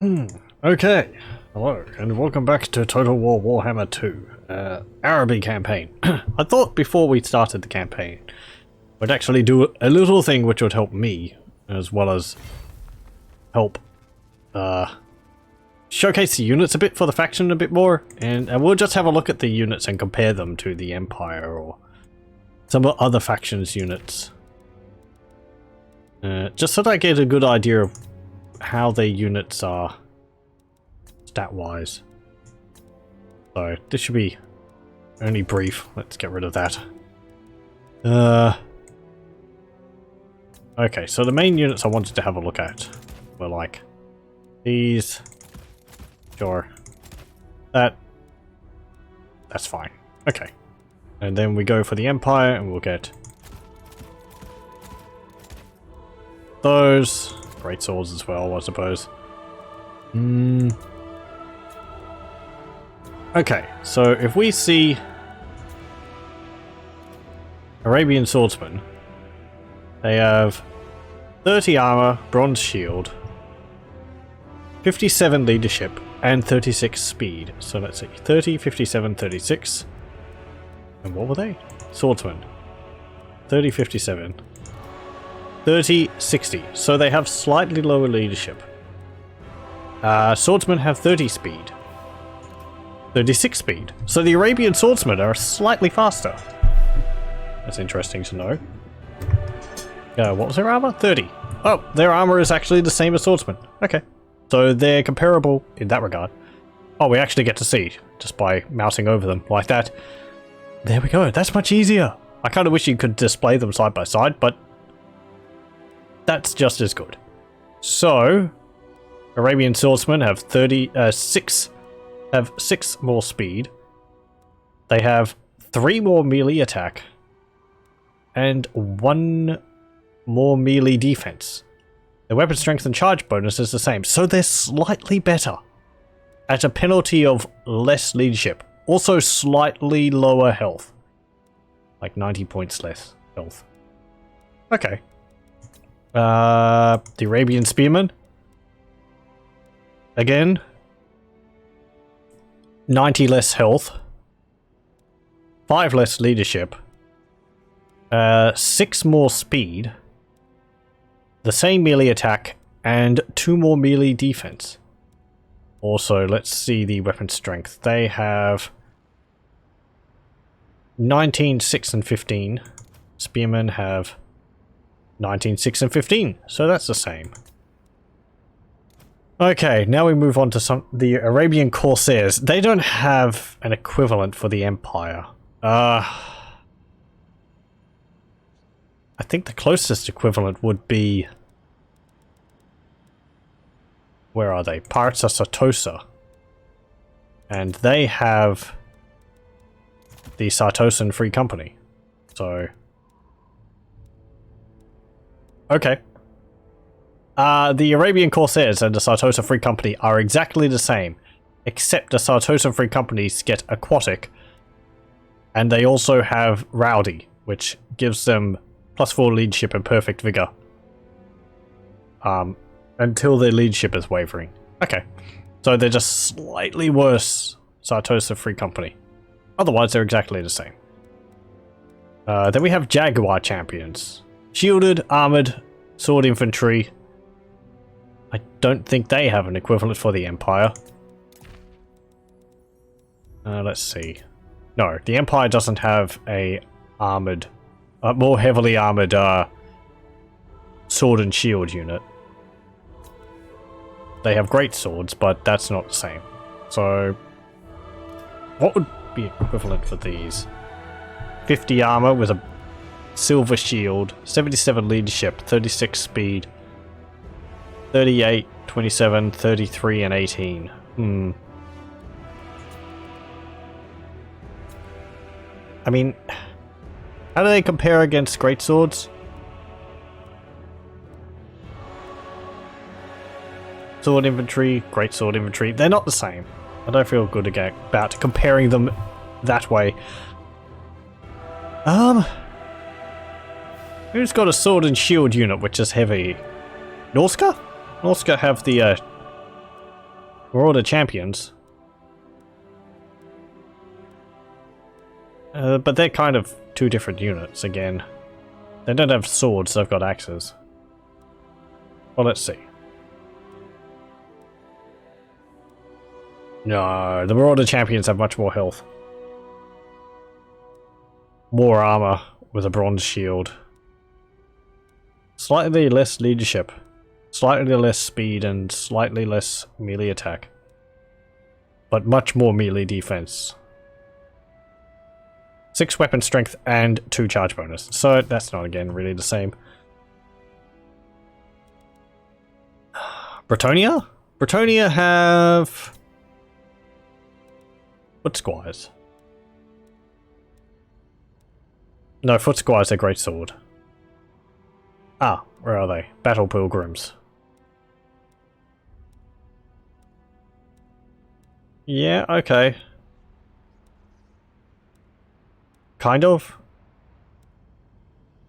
Okay, hello, and welcome back to Total War Warhammer 2, Araby campaign. I thought before we started the campaign, we'd actually do a little thing which would help me, as well as help, showcase the units a bit for the faction a bit more, and we'll just have a look at the units and compare them to the Empire or some other factions' units. Just so that I get a good idea of how their units are stat-wise. So this should be only brief. Let's get rid of that. Okay, so the main units I wanted to have a look at were like these. Sure. That's fine. Okay. And then we go for the Empire and we'll get those. Great swords as well, I suppose. Okay, so if we see Arabian swordsmen, they have 30 armor, bronze shield, 57 leadership, and 36 speed. So let's see, 30, 57, 36. And what were they? Swordsmen. 30, 57. 30, 60. So they have slightly lower leadership. Swordsmen have 30 speed. 36 speed. So the Arabian swordsmen are slightly faster. That's interesting to know. What was their armor? 30. Oh, their armor is actually the same as swordsmen. Okay. So they're comparable in that regard. Oh, we actually get to see just by mousing over them like that. There we go. That's much easier. I kind of wish you could display them side by side, but that's just as good. So, Arabian swordsmen have 6 more speed. They have 3 more melee attack and 1 more melee defense. Their weapon strength and charge bonus is the same, so they're slightly better at a penalty of less leadership. Also slightly lower health. Like 90 points less health. Okay. The Arabian spearmen. Again. 90 less health. 5 less leadership. 6 more speed. The same melee attack. And 2 more melee defense. Also, let's see the weapon strength. They have 19, 6, and 15. Spearmen have 19, 6, and 15. So that's the same. Okay, now we move on to the Arabian Corsairs. They don't have an equivalent for the Empire. I think the closest equivalent would be... Where are they? Pirates of Sartosa. And they have the Sartosan Free Company. So... Okay. The Arabian Corsairs and the Sartosa Free Company are exactly the same, except the Sartosa Free Companies get aquatic, and they also have rowdy, which gives them +4 leadership and perfect vigor. Until their leadership is wavering. Okay. So they're just slightly worse Sartosa Free Company. Otherwise, they're exactly the same. Then we have Jaguar champions. Shielded, armored, sword infantry. I don't think they have an equivalent for the Empire. Let's see. No, the Empire doesn't have a armored, more heavily armored sword and shield unit. They have great swords, but that's not the same. So, what would be equivalent for these? 50 armor with a silver shield, 77 leadership, 36 speed, 38, 27, 33, and 18. I mean, how do they compare against great swords? Sword infantry, great sword infantry, they're not the same. I don't feel good about comparing them that way. Who's got a sword and shield unit which is heavy? Norska? Norska have the Marauder champions. But they're kind of two different units again. They don't have swords, they've got axes. Well, let's see. No, the Marauder champions have much more health. More armor with a bronze shield. Slightly less leadership. Slightly less speed and slightly less melee attack. But much more melee defense. 6 weapon strength and 2 charge bonus. So that's not again really the same. Bretonia? Bretonia have foot squires. No, foot squires are great sword. Ah, where are they? Battle pilgrims. Yeah, okay. Kind of.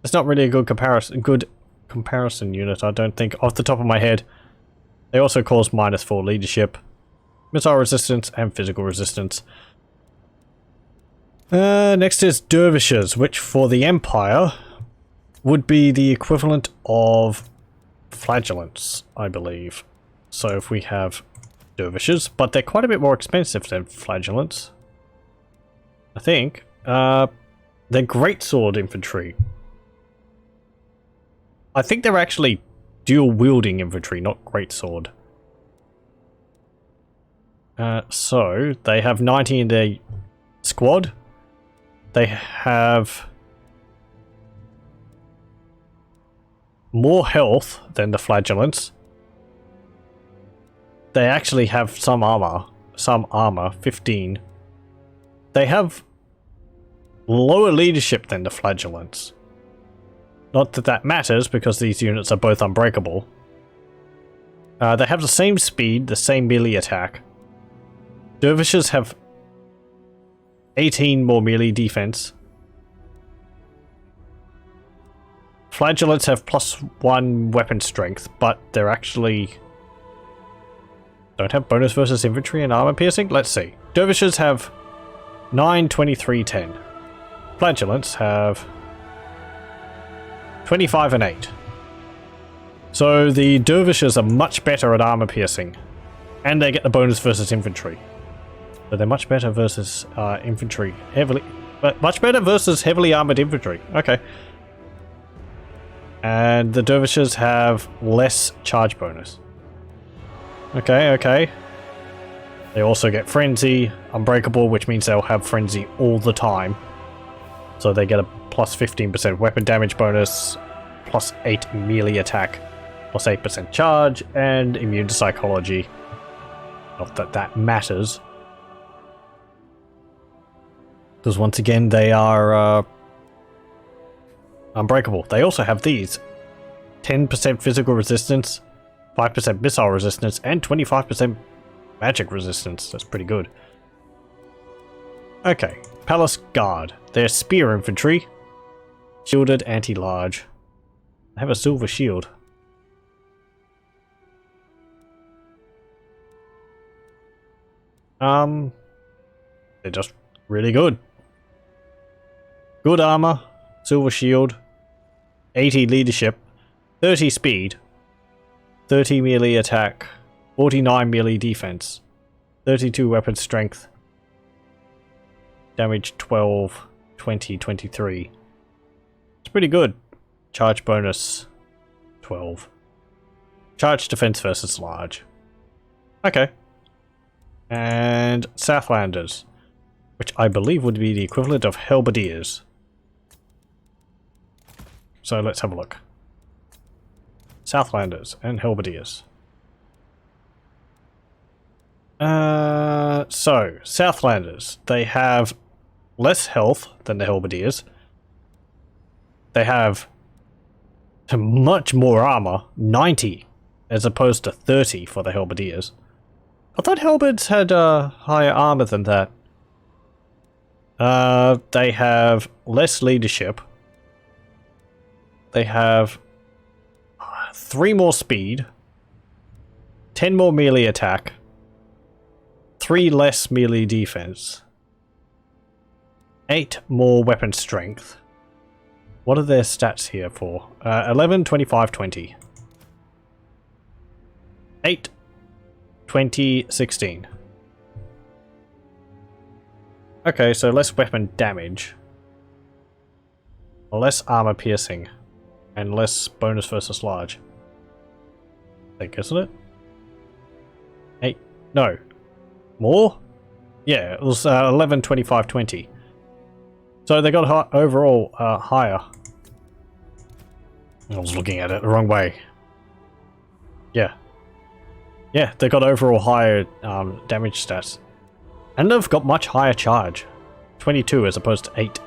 It's not really a good comparison unit, I don't think, off the top of my head. They also cause -4 leadership, missile resistance, and physical resistance. Next is dervishes, which for the Empire would be the equivalent of flagellants, I believe. So if we have dervishes, but they're quite a bit more expensive than flagellants, I think. They're greatsword infantry. I think they're actually dual-wielding infantry, not greatsword. So, they have 90 in their squad. They have more health than the flagellants. They actually have some armor, 15. They have lower leadership than the flagellants. Not that that matters, because these units are both unbreakable. They have the same speed, the same melee attack. Dervishes have 18 more melee defense. Flagellants have +1 weapon strength, but they're actually don't have bonus versus infantry and armor piercing? Let's see. Dervishes have 9, 23, 10. Flagellants have 25 and 8. So the dervishes are much better at armor piercing. And they get the bonus versus infantry. So they're much better versus infantry. Much better versus heavily armored infantry. Okay. And the dervishes have less charge bonus. Okay, okay. They also get frenzy, unbreakable, which means they'll have frenzy all the time. So they get a +15% weapon damage bonus, +8 melee attack, +8% charge, and immune to psychology. Not that that matters. Because once again, they are unbreakable. They also have these. 10% physical resistance, 5% missile resistance, and 25% magic resistance. That's pretty good. Okay, Palace Guard. They're spear infantry. Shielded anti-large. They have a silver shield. They're just really good. Good armor, silver shield, 80 leadership, 30 speed, 30 melee attack, 49 melee defense, 32 weapon strength, damage 12, 20, 23. It's pretty good. Charge bonus 12. Charge defense versus large. Okay. And Southlanders, which I believe would be the equivalent of Halberdiers. So let's have a look. Southlanders and Halberdiers. So, Southlanders, they have less health than the Halberdiers. They have much more armor, 90, as opposed to 30 for the Halberdiers. I thought halberds had higher armor than that. They have less leadership. They have 3 more speed, 10 more melee attack, 3 less melee defense. 8 more weapon strength. What are their stats here for? 11, 25, 20. 8, 20, 16. Okay, so less weapon damage. Less armor piercing. And less bonus versus large. I think, isn't it? 8. No. More? Yeah, it was 11, 25, 20. So they got overall higher. I was looking at it the wrong way. Yeah. Yeah, they got overall higher damage stats. And they've got much higher charge. 22 as opposed to 8.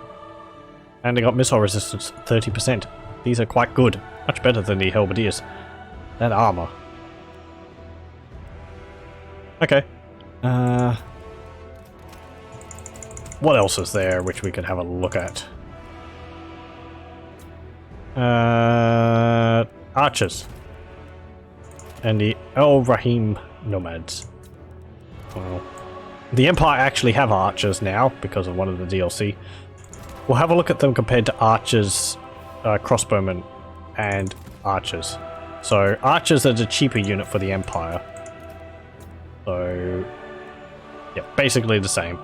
And they got missile resistance 30%. These are quite good. Much better than the halberdiers. That armor. Okay. What else is there which we could have a look at? Archers. And the El Rahim nomads. Well, the Empire actually have archers now because of one of the DLC. We'll have a look at them compared to archers, crossbowmen, and archers. So archers are the cheaper unit for the Empire. So yeah, basically the same.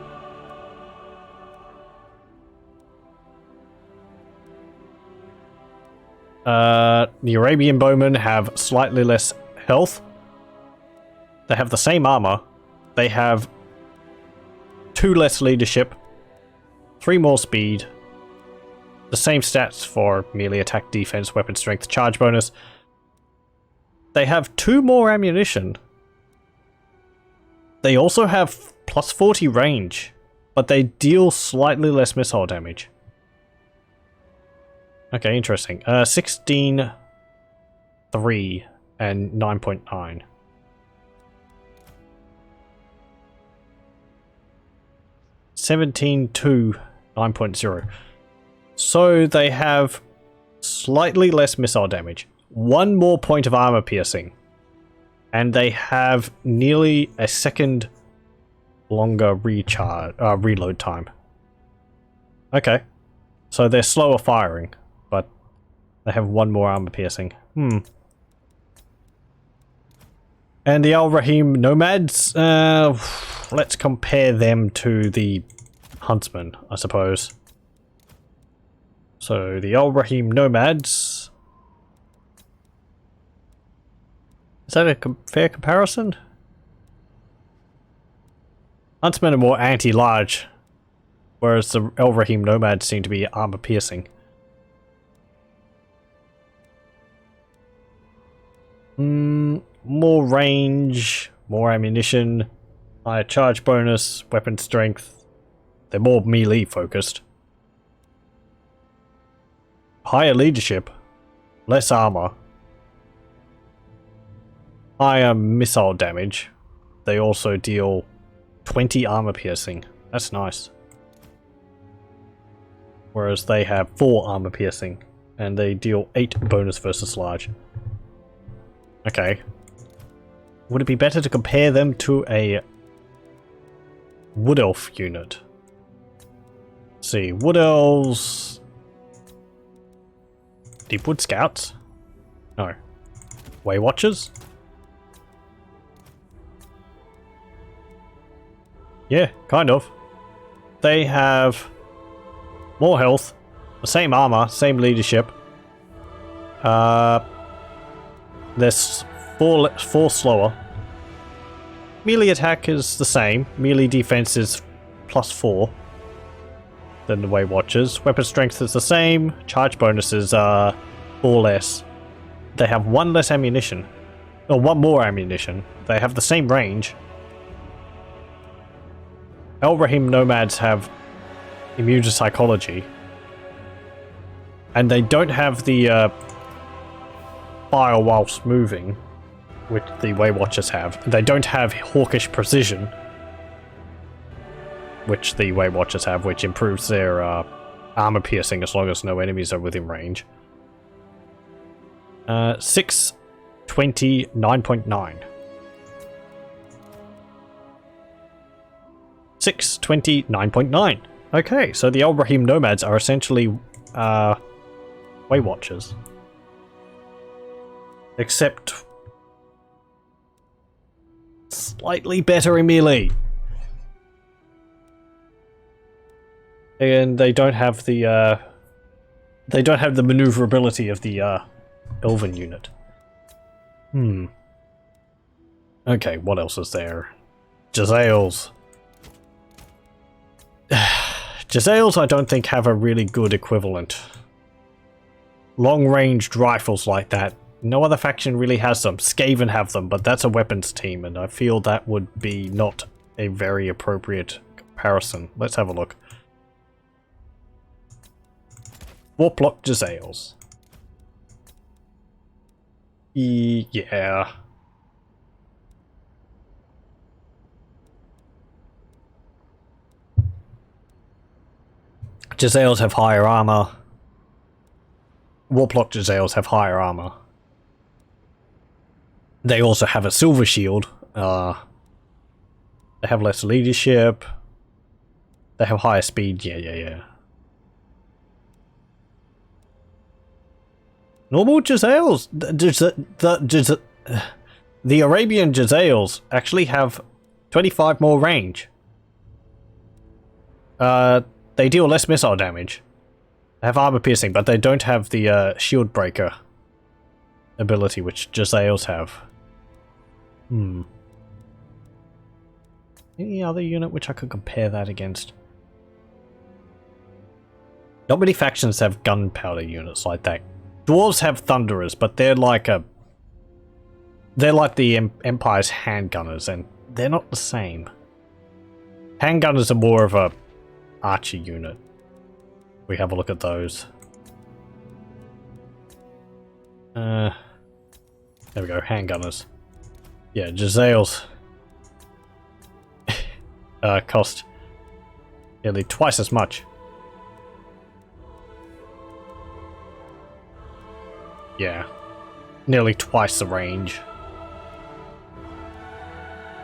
The Arabian bowmen have slightly less health. They have the same armor. They have 2 less leadership, 3 more speed, the same stats for melee attack, defense, weapon strength, charge bonus. They have 2 more ammunition. They also have plus 40 range, but they deal slightly less missile damage. Okay, interesting. 16, 3, and 9.9. 17, 2, 9.0. So they have slightly less missile damage. 1 more point of armor piercing. And they have nearly a second longer reload time. Okay. So they're slower firing. But they have 1 more armor piercing. And the Al Rahim nomads, let's compare them to the huntsmen, I suppose. So the Al Rahim nomads. Is that a fair comparison? Huntsmen are more anti-large, whereas the El Rahim nomads seem to be armor piercing. More range, more ammunition, higher charge bonus, weapon strength. They're more melee focused. Higher leadership, less armor, higher missile damage. They also deal 20 armor piercing. That's nice. Whereas they have 4 armor piercing and they deal 8 bonus versus large. Okay. Would it be better to compare them to a Wood Elf unit? Let's see, Wood Elves... Deepwood Scouts? No. Way Watchers? Yeah, kind of. They have more health, the same armor, same leadership. There's 4 slower. Melee attack is the same. Melee defense is plus 4 than the Way Watchers. Weapon strength is the same. Charge bonuses are 4 less. They have 1 less ammunition. Or 1 more ammunition. They have the same range. El Rahim nomads have immune to psychology. And they don't have the fire whilst moving, which the Way Watchers have. They don't have hawkish precision, which the Way Watchers have, which improves their armor piercing as long as no enemies are within range. 6, 20, 9.9. 6, 20, 9.9. Okay, so the Elbrahim Nomads are essentially Way Watchers. Except slightly better in melee. And they don't have the maneuverability of the Elven unit. Okay, what else is there? Jezzails. Jezzails I don't think have a really good equivalent. Long-ranged rifles like that. No other faction really has them. Skaven have them, but that's a weapons team, and I feel that would be not a very appropriate comparison. Let's have a look. Warplock Jezzails. Yeah. Jezzails have higher armor. Warplock Jezzails have higher armor. They also have a silver shield. They have less leadership. They have higher speed. Yeah. Normal Jezzails. The Arabian Jezzails actually have 25 more range. They deal less missile damage. They have armor piercing, but they don't have the shield breaker ability, which Jezzails have. Any other unit which I could compare that against? Not many factions have gunpowder units like that. Dwarves have thunderers, but they're like the Empire's handgunners, and they're not the same. Handgunners are more of a archer unit. We have a look at those. There we go, handgunners. Yeah, Jezzails cost nearly twice as much. Yeah, nearly twice the range.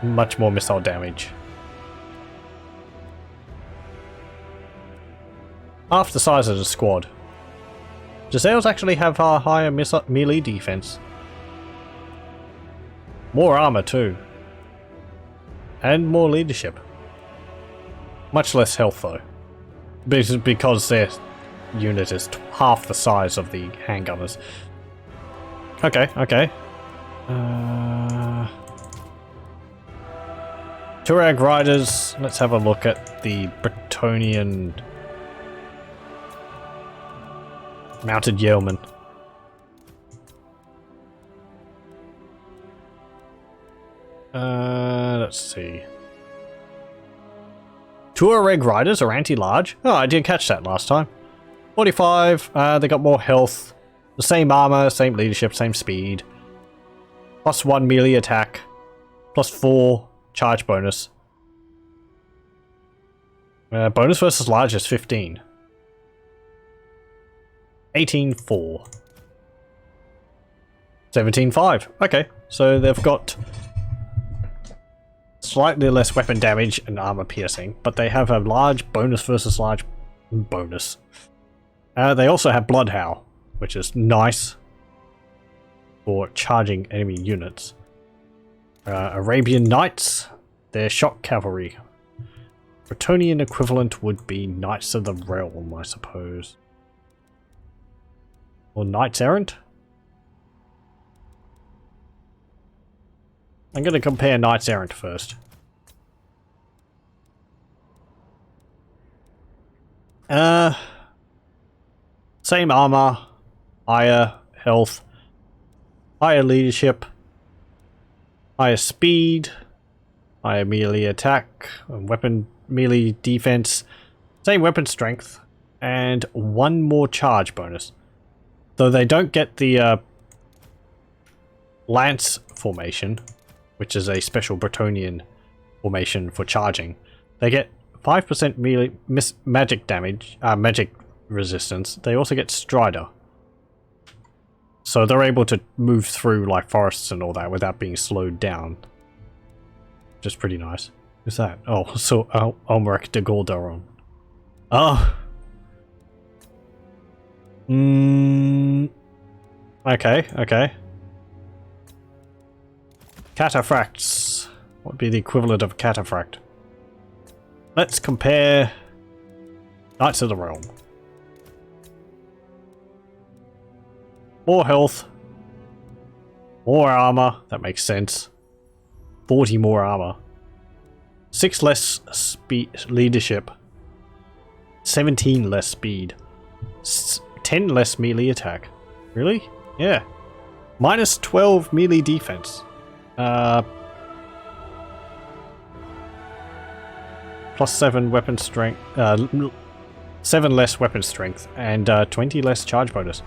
Much more missile damage. Half the size of the squad. Jezzails actually have a higher melee defense. More armor too. And more leadership. Much less health though. Because their unit is half the size of the handgunners. Okay. Turag Riders. Let's have a look at the Bretonnian Mounted Yeoman. Let's see. Tuareg Riders are anti-large. Oh, I didn't catch that last time. 45, they got more health. The same armor, same leadership, same speed. +1 melee attack. +4 charge bonus. Bonus versus large is 15. 18-4. 17-5. Okay, so they've got slightly less weapon damage and armor piercing, but they have a large bonus versus large bonus. They also have Blood Howl, which is nice for charging enemy units. Arabian Knights, they're shock cavalry. Bretonnian equivalent would be Knights of the Realm, I suppose. Or Knights Errant? I'm going to compare Knights Errant first. Same armor, higher health, higher leadership, higher speed, higher melee attack, weapon melee defense, same weapon strength, and 1 more charge bonus. Though they don't get the Lance formation, which is a special Bretonnian formation for charging. They get 5% melee magic damage, magic resistance. They also get Strider. So they're able to move through like forests and all that without being slowed down. Which is pretty nice. Who's that? Oh, so Omrek de Gordaron. Oh. Okay, okay. Cataphracts. What would be the equivalent of a cataphract? Let's compare Knights of the Realm. More health. More armor. That makes sense. 40 more armor. 6 less speed leadership. 17 less speed. 10 less melee attack. Really? Yeah. Minus 12 melee defense. Plus 7 weapon strength. 7 less weapon strength. And 20 less charge bonus.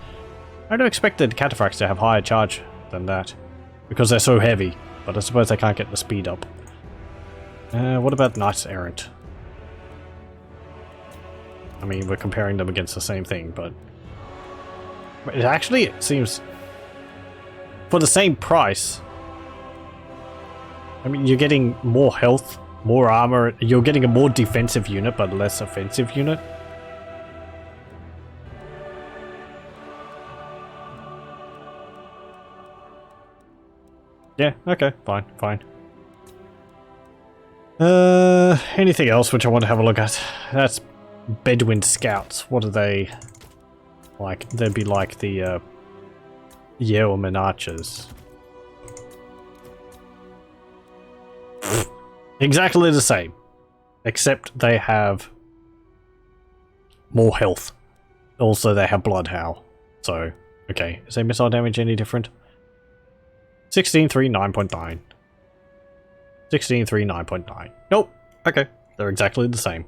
I'd have expected cataphracts to have higher charge than that. Because they're so heavy. But I suppose they can't get the speed up. What about Knights Errant? I mean, we're comparing them against the same thing, but it actually seems for the same price. I mean, you're getting more health, more armor. You're getting a more defensive unit, but less offensive unit. Yeah, okay, fine, fine. Anything else which I want to have a look at? That's Bedouin Scouts. What are they like? They'd be like the Yeoman Archers. Exactly the same. Except they have more health. Also, they have Blood Howl. So, okay. Is their missile damage any different? 16, 3, 9.9. 16, 3, 9.9. Nope. Okay. They're exactly the same.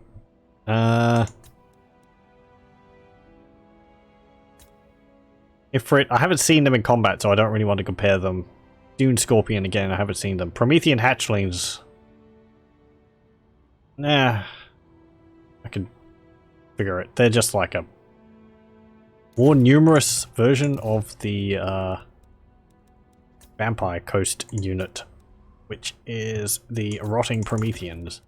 Ifrit, I haven't seen them in combat, so I don't really want to compare them. Dune Scorpion, again, I haven't seen them. Promethean Hatchlings. Nah. I can figure it. They're just like a more numerous version of the Vampire Coast unit, which is the Rotting Prometheans.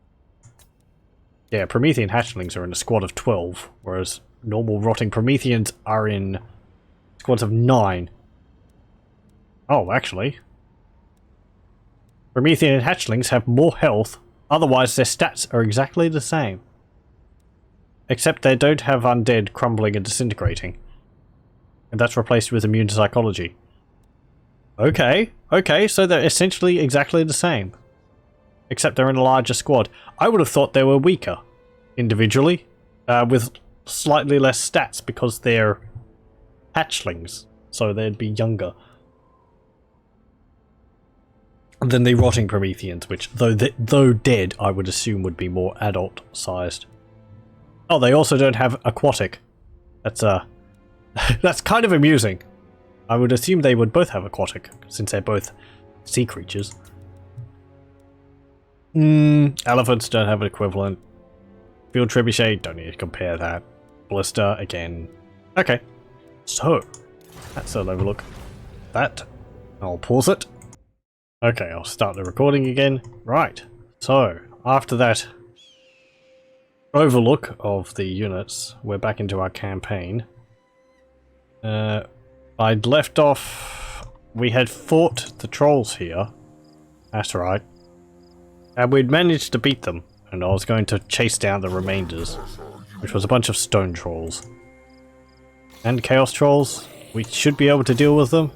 Yeah, Promethean Hatchlings are in a squad of 12, whereas normal Rotting Prometheans are in squads of 9. Oh, actually. Promethean Hatchlings have more health, otherwise their stats are exactly the same. Except they don't have undead crumbling and disintegrating. And that's replaced with immune to psychology. Okay, okay, so they're essentially exactly the same. Except they're in a larger squad. I would have thought they were weaker, individually, with slightly less stats because they're hatchlings, so they'd be younger than the Rotting Prometheans, which, though dead, I would assume would be more adult-sized. Oh, they also don't have aquatic. That's that's kind of amusing. I would assume they would both have aquatic, since they're both sea creatures. Elephants don't have an equivalent. Field Trebuchet, don't need to compare that. Ballista, again. Okay. So, that's an overlook. That. I'll pause it. Okay, I'll start the recording again. Right. So, after that overlook of the units, we're back into our campaign. I'd left off... We had fought the trolls here. That's right. And we'd managed to beat them, and I was going to chase down the remainders, which was a bunch of stone trolls. And chaos trolls. We should be able to deal with them.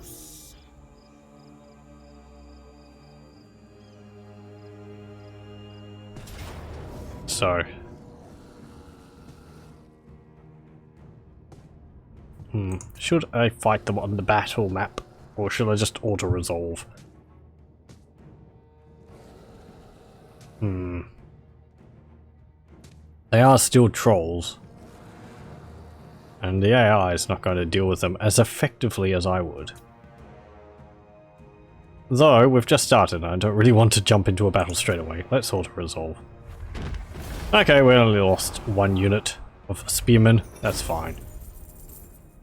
So... should I fight them on the battle map, or should I just auto-resolve? They are still trolls. And the AI is not going to deal with them as effectively as I would. Though, we've just started and I don't really want to jump into a battle straight away. Let's auto-resolve. Okay, we only lost one unit of spearmen. That's fine.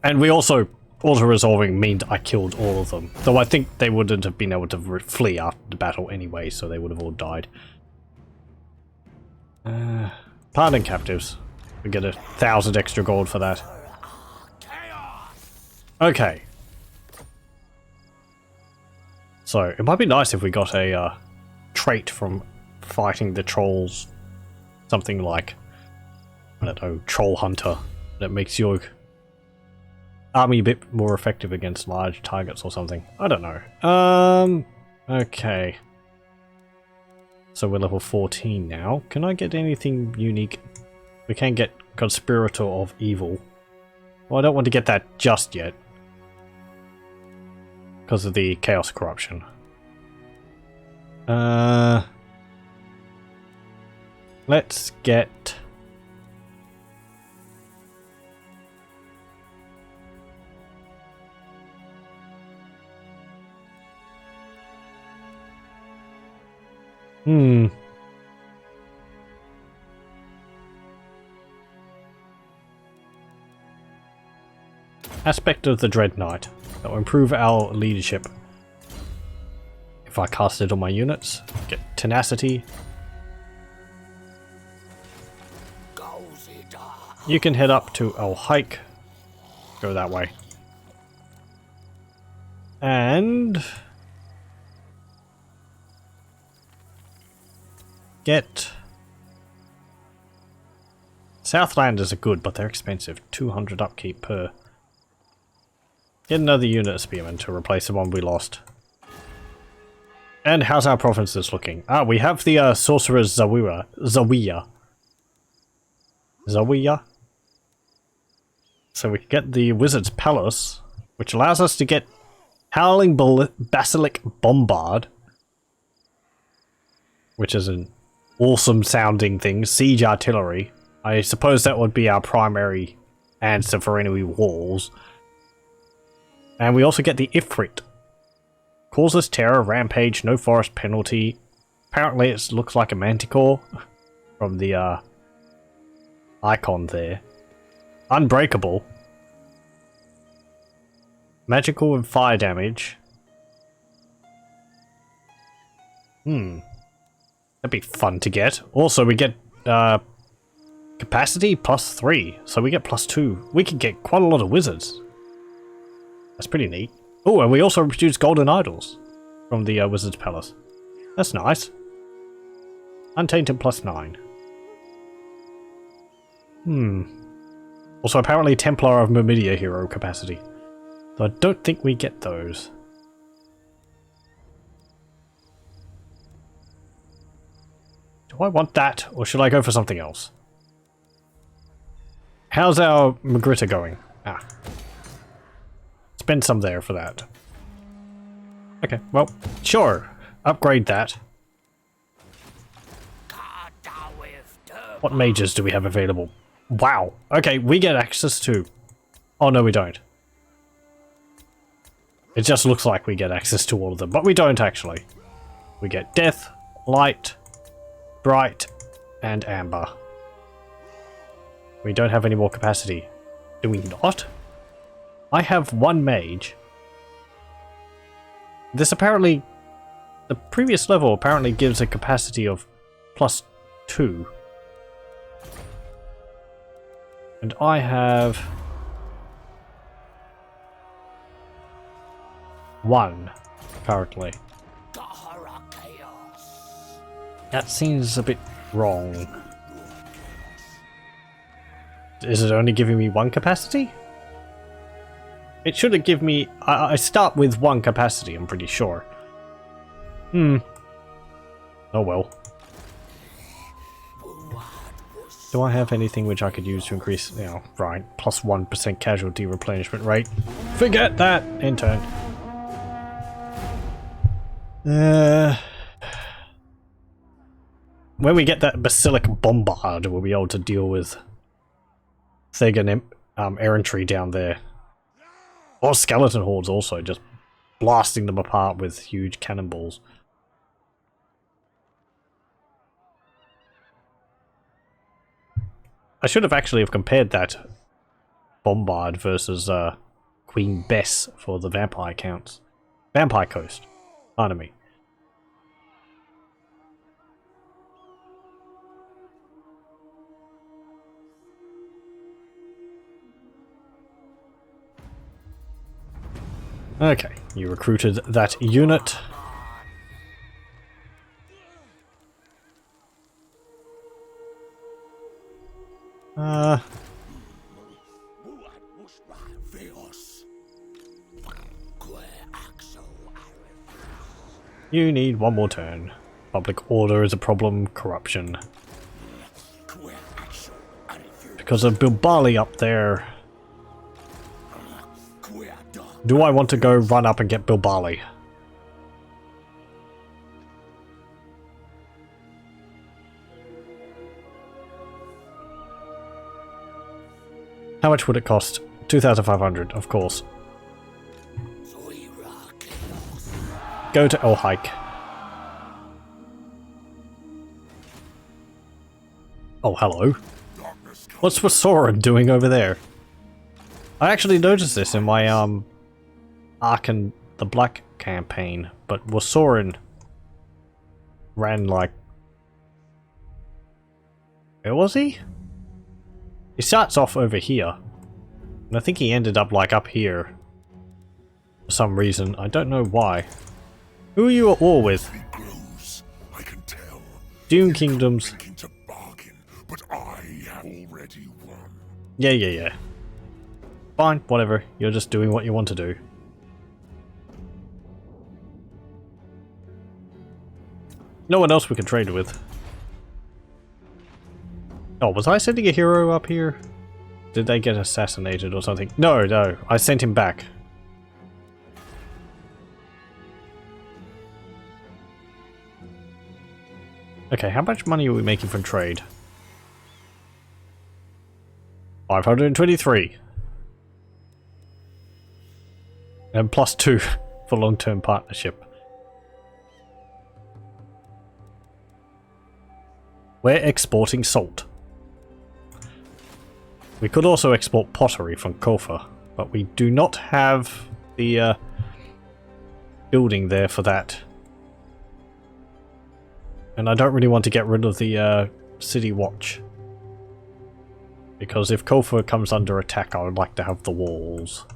And we also, auto-resolving meant I killed all of them. Though I think they wouldn't have been able to flee after the battle anyway, so they would have all died. Pardon captives. We get 1,000 extra gold for that. Okay. So, it might be nice if we got a trait from fighting the trolls. Something like, I don't know, Troll Hunter. That makes your army a bit more effective against large targets or something. I don't know. Okay. So we're level 14 now. Can I get anything unique? We can get Conspirator of Evil. Well, I don't want to get that just yet. Because of the Chaos Corruption. Let's get... Aspect of the Dread Knight. That will improve our leadership. If I cast it on my units, get tenacity. You can head up to El Hike. Go that way. And get Southlanders are good, but they're expensive. 200 upkeep per. Get another unit of spearmen to replace the one we lost. And how's our provinces looking? Ah, we have the sorcerer's Zawiya. So we can get the wizard's palace, which allows us to get Howling Basilic Bombard, which is an awesome sounding thing. Siege artillery. I suppose that would be our primary answer for enemy walls. And we also get the Ifrit. Causes terror, rampage, no forest penalty. Apparently it looks like a manticore from the icon there. Unbreakable. Magical and fire damage. That'd be fun to get. Also we get capacity +3, so we get +2. We could get quite a lot of wizards. That's pretty neat. Oh, and we also produce golden idols from the wizard's palace. That's nice. Untainted +9. Also, apparently Templar of Myrmidia hero capacity. So I don't think we get those. Do I want that, or should I go for something else? How's our Magritta going? Ah. Spend some there for that. Okay, well, sure. Upgrade that. What mages do we have available? Wow. Okay, we get access to... Oh, no, we don't. It just looks like we get access to all of them, but we don't actually. We get Death, Light, Bright, and Amber. We don't have any more capacity. Do we not? I have one mage. This apparently... The previous level apparently gives a capacity of +2. And I have... 1 currently. That seems a bit wrong. Is it only giving me 1 capacity? It should have given me... I start with 1 capacity, I'm pretty sure. Oh well. Do I have anything which I could use to increase... You know, right, +1% casualty replenishment rate. Forget that! Intern. When we get that Basilic Bombard, we'll be able to deal with Thegan errantry down there. Or skeleton hordes also, just blasting them apart with huge cannonballs. I should have actually have compared that Bombard versus Queen Bess for the vampire counts. Vampire Coast. Pardon me. Okay, you recruited that unit. You need one more turn. Public order is a problem, corruption. Because of Bilbali up there. Do I want to go run up and get Bilbali? How much would it cost? 2,500, of course. Go to El Hike. Oh, hello. What's Wasoran doing over there? I actually noticed this in my, Arkhan the Black campaign, but Wasoran ran like... Where was he? He starts off over here, and I think he ended up like up here. For some reason, I don't know why. Who are you at war with? Grows, I can tell. Dune Kingdoms. To bargain, but I have already won. Yeah. Fine, whatever. You're just doing what you want to do. No one else we can trade with. Oh, was I sending a hero up here? Did they get assassinated or something? No, I sent him back. Okay, how much money are we making from trade? 523. And +2 for long-term partnership. We're exporting salt. We could also export pottery from Kofa, but we do not have the building there for that. And I don't really want to get rid of the city watch. Because if Kofa comes under attack, I would like to have the walls.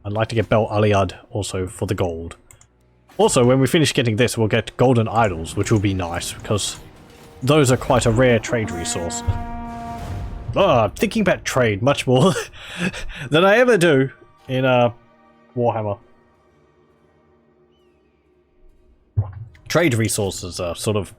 I'd like to get Bel Aliad also for the gold. Also, when we finish getting this, we'll get golden idols, which will be nice, because those are quite a rare trade resource. I'm thinking about trade much more than I ever do in Warhammer. Trade resources are sort of...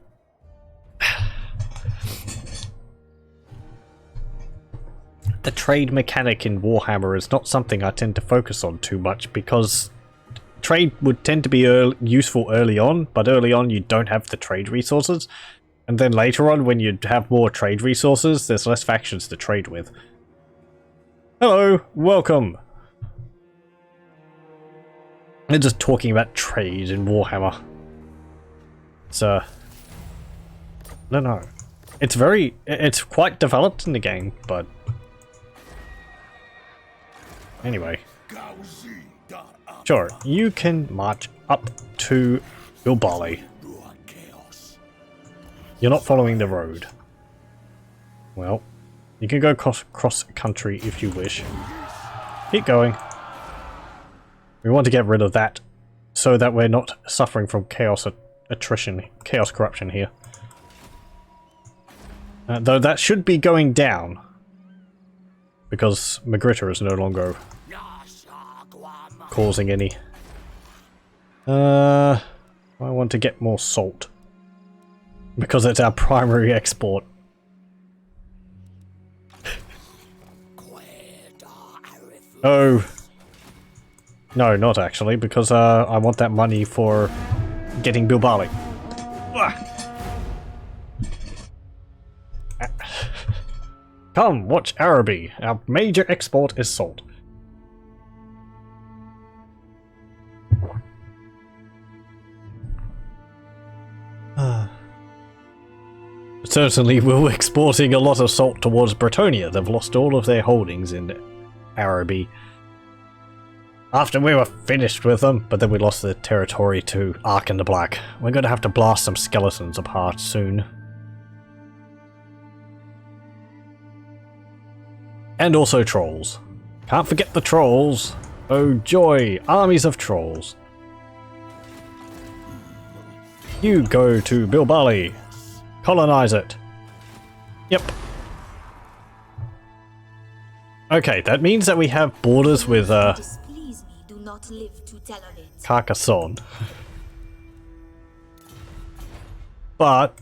The trade mechanic in Warhammer is not something I tend to focus on too much, because trade would tend to be useful early on, but early on you don't have the trade resources. And then later on, when you have more trade resources, there's less factions to trade with. Hello, welcome. We're just talking about trade in Warhammer. It's I don't know. It's quite developed in the game, but anyway. Sure, you can march up to Bilbali. You're not following the road. Well, you can go cross country if you wish. Keep going. We want to get rid of that so that we're not suffering from chaos chaos corruption here. Though that should be going down because Magritta is no longer causing any. I want to get more salt. Because it's our primary export. Oh. No, not actually, because I want that money for getting Bilbali. Come, watch Araby. Our major export is salt. Certainly we're exporting a lot of salt towards Bretonia. They've lost all of their holdings in Araby. After we were finished with them, but then we lost the territory to Arkhan the Black. We're going to have to blast some skeletons apart soon. And also trolls. Can't forget the trolls. Oh joy, armies of trolls. You go to Bilbali. Colonize it. Yep. Okay, that means that we have borders with Displease me, do not live to tell of it. Carcassonne. But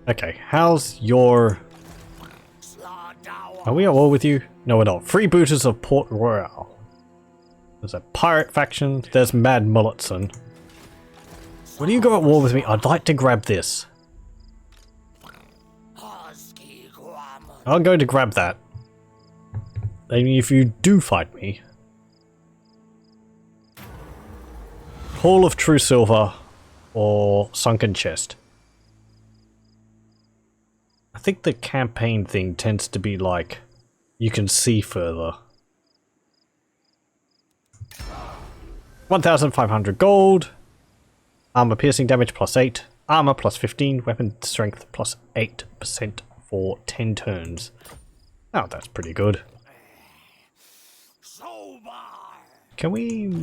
okay, how's your... Are we at war with you? No, we're not. Freebooters of Port Royal. There's a pirate faction. There's Mad Mulletson. When you go at war with me, I'd like to grab this. I'm going to grab that. And if you do fight me... Hall of True Silver or Sunken Chest. I think the campaign thing tends to be like, you can see further. 1,500 gold. Armor piercing damage +8. Armor +15. Weapon strength +8% for 10 turns. Oh, that's pretty good. Can we...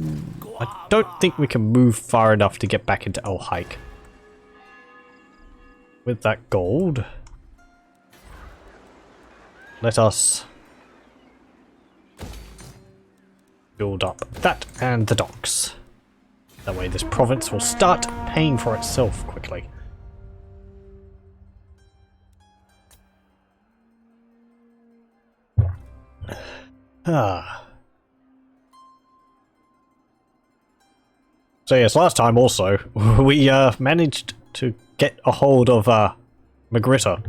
I don't think we can move far enough to get back into El Hike. With that gold... Let us build up that and the docks. That way this province will start paying for itself quickly. So yes, last time also, we managed to get a hold of Magritta.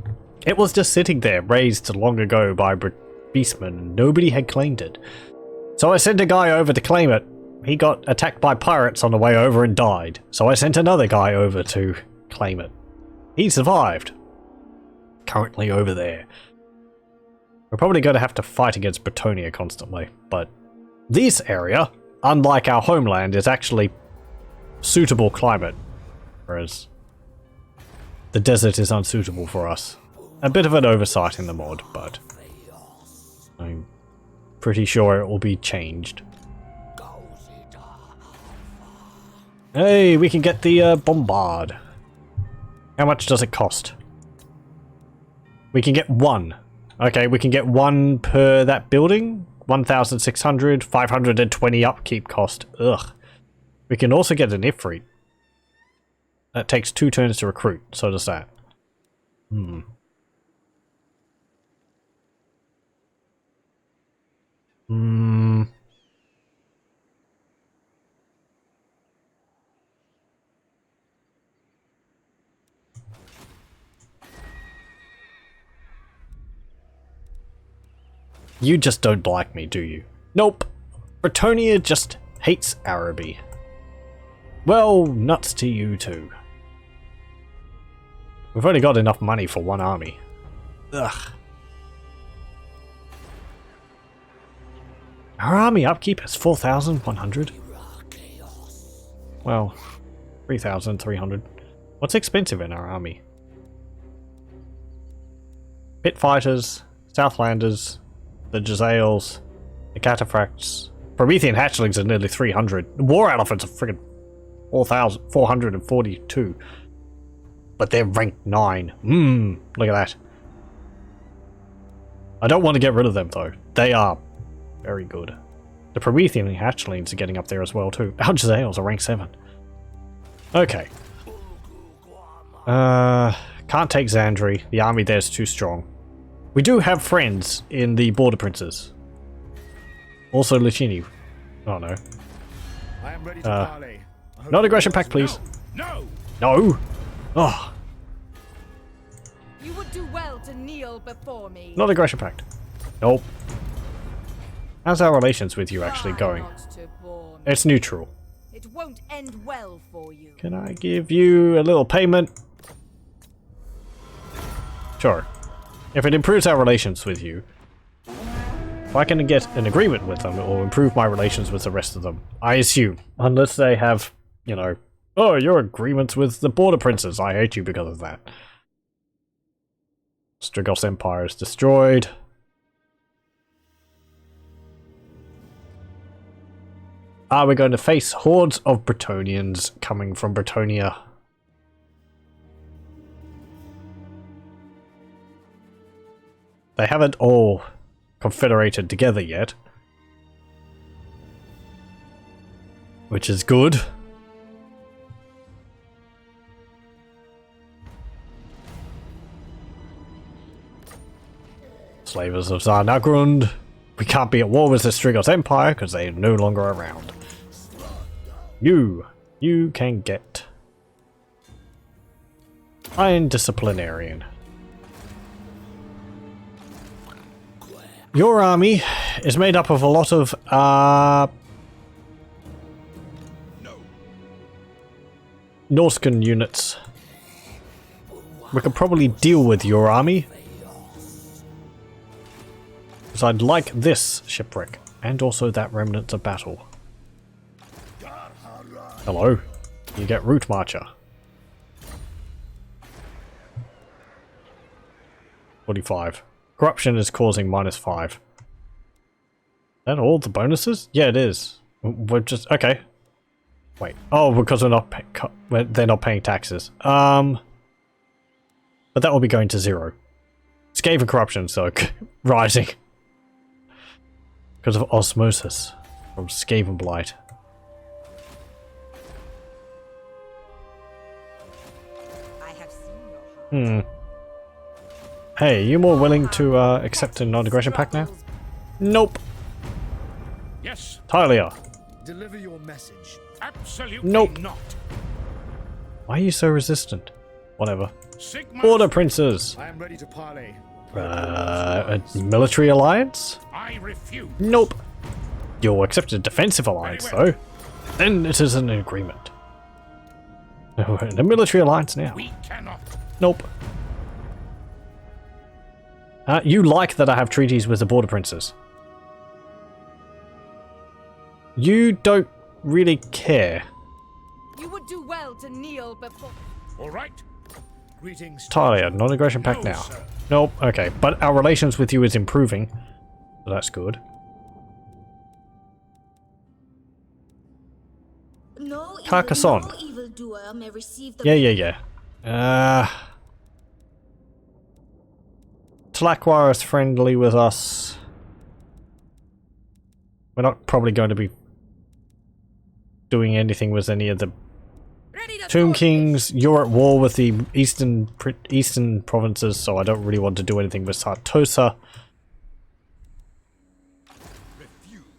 It was just sitting there, raised long ago by beastmen, and nobody had claimed it. So I sent a guy over to claim it. He got attacked by pirates on the way over and died. So I sent another guy over to claim it. He survived. Currently over there. We're probably going to have to fight against Bretonia constantly, but this area, unlike our homeland, is actually suitable climate, whereas the desert is unsuitable for us. A bit of an oversight in the mod, but I'm pretty sure it will be changed. Hey, we can get the bombard. How much does it cost? We can get one. Okay, we can get one per that building. 1,600, 520 upkeep cost. Ugh. We can also get an Ifrit. That takes 2 turns to recruit, so does that. You just don't like me, do you? Nope. Bretonia just hates Araby. Well, nuts to you too. We've only got enough money for one army. Ugh. Our army upkeep is 4,100. Well, 3,300. What's expensive in our army? Pit fighters, Southlanders, the Jezzails, the Cataphracts, Promethean hatchlings are nearly 300. War elephants are friggin' 4,442. But they're ranked 9. Look at that. I don't want to get rid of them though. They are very good. The Promethean hatchlings are getting up there as well too. Our Jezzails are ranked 7. Okay. Can't take Xandri. The army there's too strong. We do have friends in the Border Princes. Also Licini. Oh no. I am ready to parley. Not aggression pact, please. No! No! Oh, You would do well to kneel before me. not aggression pact. Nope. How's our relations with you actually Try going? not to bore me. It's neutral. It won't end well for you. Can I give you a little payment? Sure. If it improves our relations with you, if I can get an agreement with them, it will improve my relations with the rest of them. I assume. Unless they have, you know, oh, your agreements with the Border Princes. I hate you because of that. Strigos Empire is destroyed. Are we going to face hordes of Bretonnians coming from Bretonia? They haven't all confederated together yet, which is good. Slavers of Zarnagrund. We can't be at war with the Strigos Empire because they are no longer around. You can get Iron Disciplinarian. Your army is made up of a lot of Norscan units. We could probably deal with your army. Because I'd like this shipwreck, and also that remnants of battle. Hello, you get Route Marcher. 45. Corruption is causing -5. Is that all the bonuses? Yeah, it is. We're just okay. Wait. Oh, because we're not they're not paying taxes. But that will be going to 0. Skaven corruption, so rising. Because of osmosis from Skaven blight. I have seen your heart. Hey, you more willing to accept a non-aggression pact now? Nope. Yes, Talia. deliver your message. Absolutely Nope. not. Why are you so resistant? Whatever. Sigma. Border princes. I am ready to parley. A military alliance? I refuse. Nope. You'll accept a defensive alliance, Very though. Then it is an agreement. We're in a military alliance now. We cannot. Nope. You like that I have treaties with the border princes. You don't really care. You would do well to kneel before. All right. Greetings. Talia, non-aggression pact No, now. sir. Nope, okay. But our relations with you is improving. So that's good. No Carcassonne. no evildoer may receive the Yeah. Tlaqua is friendly with us. We're not probably going to be doing anything with any of the ready to Tomb go. Kings. You're at war with the eastern provinces, so I don't really want to do anything with Sartosa.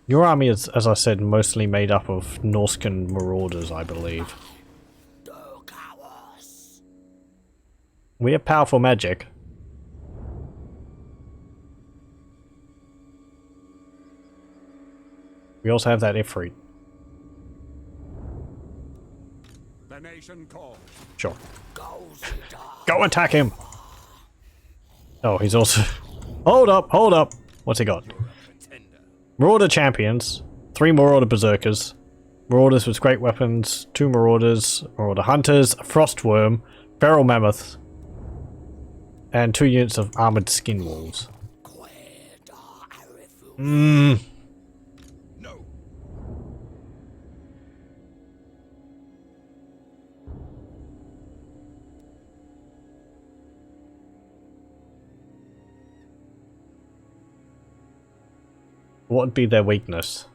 Your army is, as I said, mostly made up of Norscan marauders, I believe. We have powerful magic. We also have that Ifrit. The nation calls. Sure. Go attack him! Oh, he's also... Hold up! What's he got? Marauder champions, 3 Marauder berserkers, Marauders with great weapons, 2 Marauders, Marauder hunters, a frostworm, feral mammoth, and 2 units of armored skin wolves. No. What would be their weakness?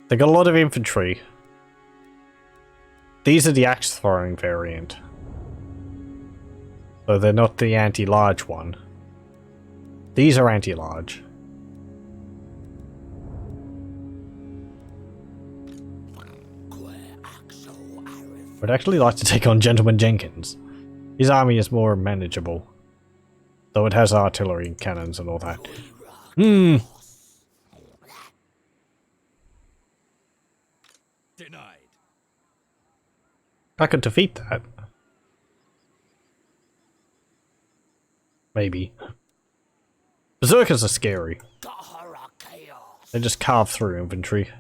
They got a lot of infantry. These are the axe throwing variant. So they're not the anti-large one. These are anti-large. Would actually like to take on Gentleman Jenkins. His army is more manageable. Though it has artillery and cannons and all that. Denied. I could defeat that. Maybe. Berserkers are scary. They just carve through infantry.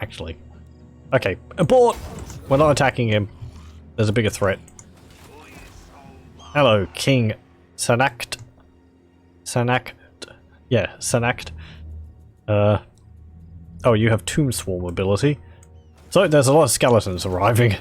actually. Okay, abort! We're not attacking him. There's a bigger threat. Hello, King Sanact. Sanact. Yeah, Sanact. Oh, you have Tomb Swarm ability. So there's a lot of skeletons arriving.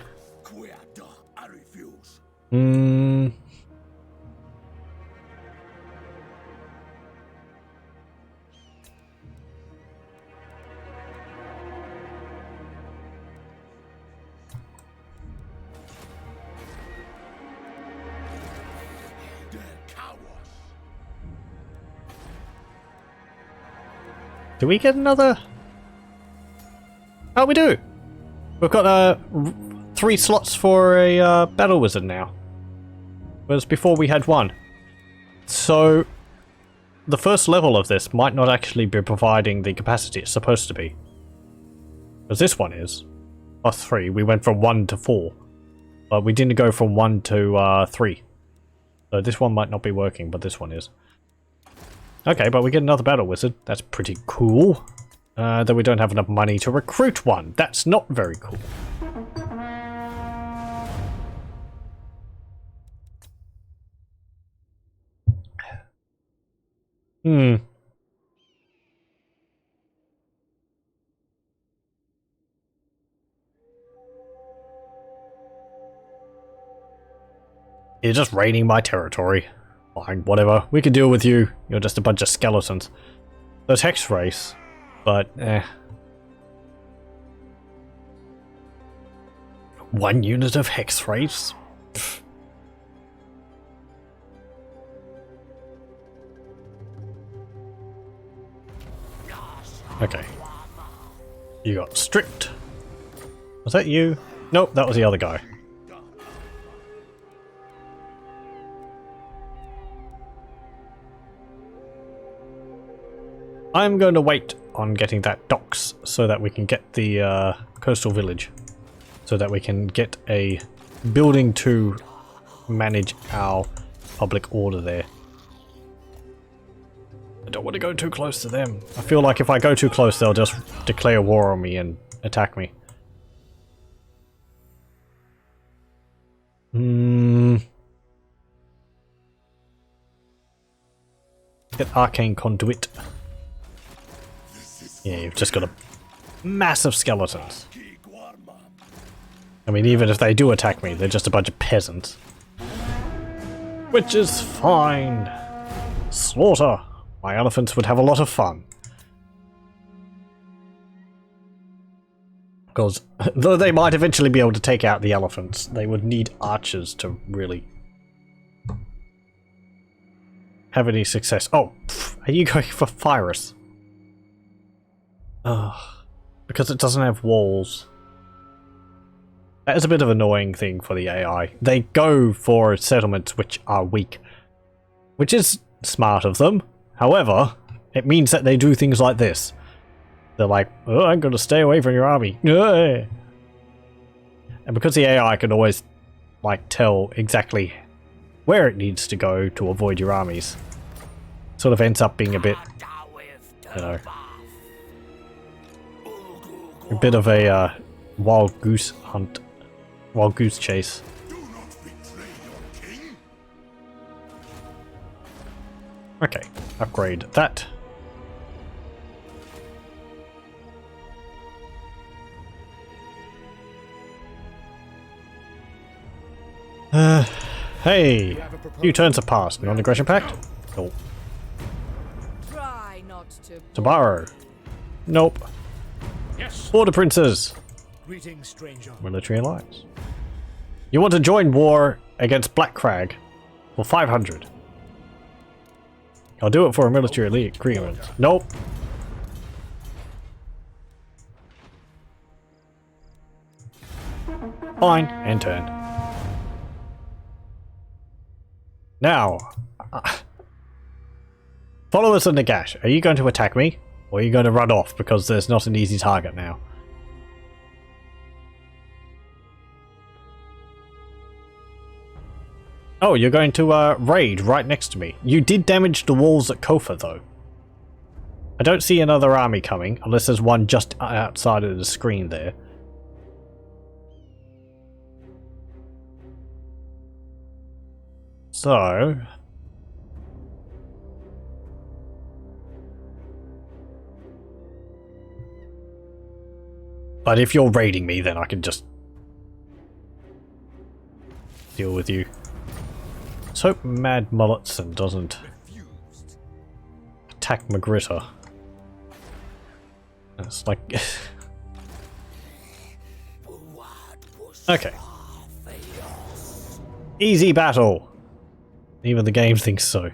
Do we get another? Oh, we do! We've got 3 slots for a battle wizard now. Whereas before we had 1. So the first level of this might not actually be providing the capacity it's supposed to be. Because this one is. Plus 3. We went from 1 to 4. But we didn't go from 1 to 3. So this one might not be working, but this one is. Okay, but we get another battle wizard. That's pretty cool. Though we don't have enough money to recruit one. That's not very cool. You're just raiding my territory. Fine, whatever. We can deal with you. You're just a bunch of skeletons. There's Hex Race, but 1 unit of Hex Race? Pfft. Okay. You got stripped. Was that you? Nope, that was the other guy. I'm going to wait on getting that docks so that we can get the coastal village. So that we can get a building to manage our public order there. I don't want to go too close to them. I feel like if I go too close, they'll just declare war on me and attack me. Get Arcane Conduit. Yeah, you've just got a massive skeletons. I mean, even if they do attack me, they're just a bunch of peasants. Which is fine. Slaughter. My elephants would have a lot of fun. Because though they might eventually be able to take out the elephants, they would need archers to really have any success. Oh, are you going for Virus? Because it doesn't have walls. That is a bit of an annoying thing for the AI. They go for settlements which are weak. Which is smart of them. However, it means that they do things like this. They're like, oh, I'm going to stay away from your army. And because the AI can always, like, tell exactly where it needs to go to avoid your armies, sort of ends up being a bit, you know, a bit of a wild goose hunt. Wild goose chase. Okay, upgrade that. Hey! Few turns have passed. Non-aggression pact? Nope. Try not to. To borrow? Nope. Yes. Border princes! Greetings, stranger. Military alliance. You want to join war against Black Crag for 500. I'll do it for a military agreement. Nope. Fine, and turn. Now, followers of Nagash, are you going to attack me? Or are you going to run off because there's not an easy target now? Oh, you're going to raid right next to me. You did damage the walls at Kofa though. I don't see another army coming, unless there's one just outside of the screen there. So... But if you're raiding me, then I can just deal with you. Let's hope Mad Mulletson doesn't attack Magritta. It's like... Okay. Easy battle! Even the game thinks so.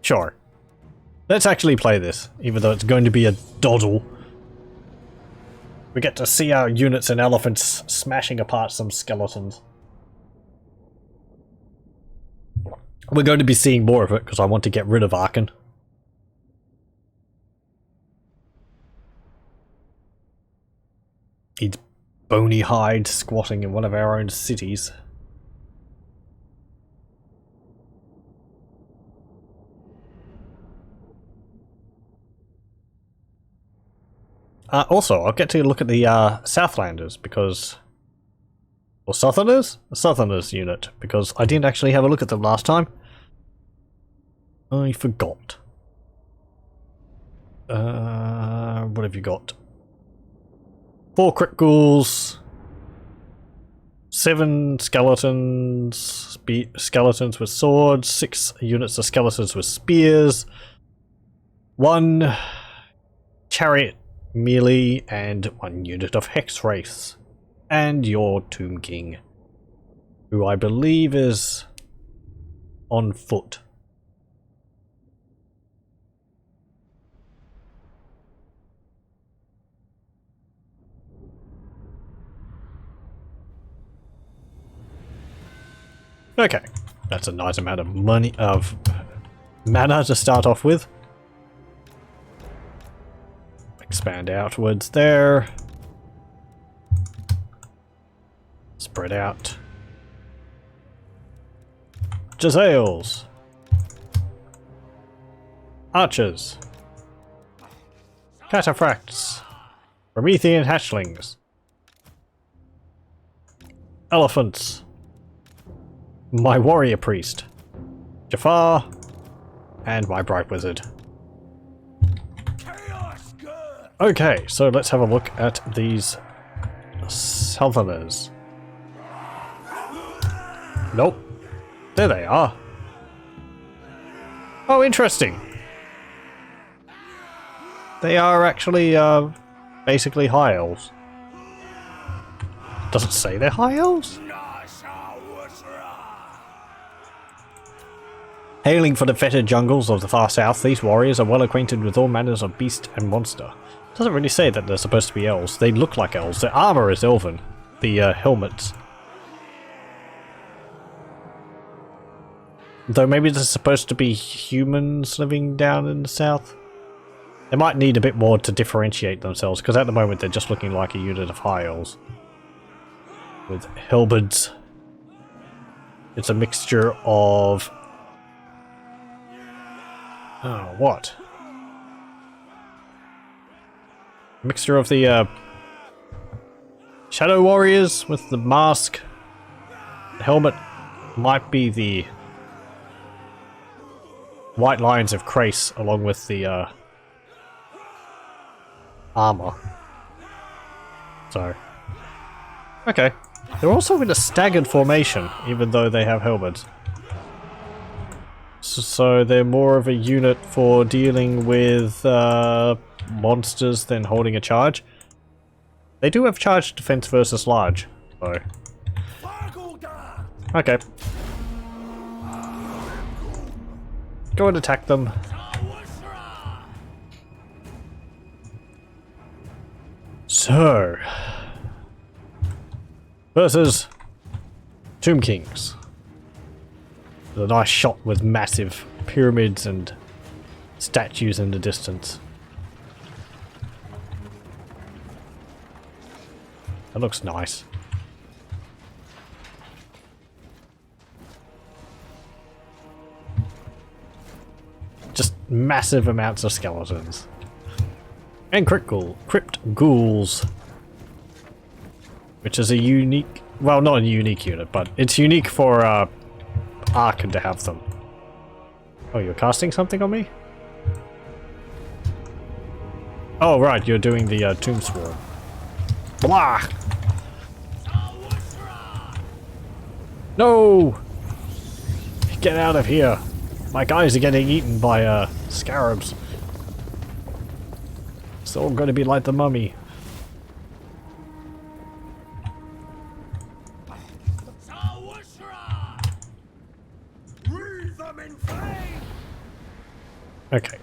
Sure. Let's actually play this, even though it's going to be a doddle. We get to see our units and elephants smashing apart some skeletons. We're going to be seeing more of it, because I want to get rid of Arkhan. He's bony hide squatting in one of our own cities. Also, I'll get to look at the Southlanders, because... Or Southerners? The Southerners unit, because I didn't actually have a look at them last time. I forgot. What have you got? 4 crit ghouls, 7 skeletons, skeletons with swords, 6 units of skeletons with spears, 1 chariot melee, and 1 unit of hex wraiths. And your Tomb King, who I believe is on foot. Okay, that's a nice amount of money, of mana to start off with. Expand outwards there. Spread out. Jazales. Archers. Cataphracts. Promethean hatchlings. Elephants. My warrior priest. Jafar. And my bright wizard. Okay, so let's have a look at these Southerners. Nope. There they are. Oh, interesting. They are actually, basically high elves. Doesn't say they're high elves? Hailing from the fetid jungles of the far south, these warriors are well acquainted with all manners of beast and monster. Doesn't really say that they're supposed to be elves. They look like elves. Their armor is elven. The helmets. Though maybe they're supposed to be humans living down in the south. They might need a bit more to differentiate themselves, because at the moment they're just looking like a unit of high elves. With halberds. It's a mixture of... Oh, what? Mixture of the Shadow Warriors with the mask. The helmet might be the White Lions of Krace along with the armor. So, okay. They're also in a staggered formation, even though they have helmets. So they're more of a unit for dealing with monsters than holding a charge. They do have charge defense versus large, so... Okay. Go and attack them. So... versus Tomb Kings. A nice shot with massive pyramids and statues in the distance. That looks nice. massive amounts of skeletons. And crypt ghouls. Which is a unique... Well, not a unique unit, but it's unique for Arkhan to have them. Oh, you're casting something on me? Oh, right, you're doing the Tomb Swarm. Blah! No! Get out of here! My guys are getting eaten by scarabs. It's all gonna be like the mummy. Okay.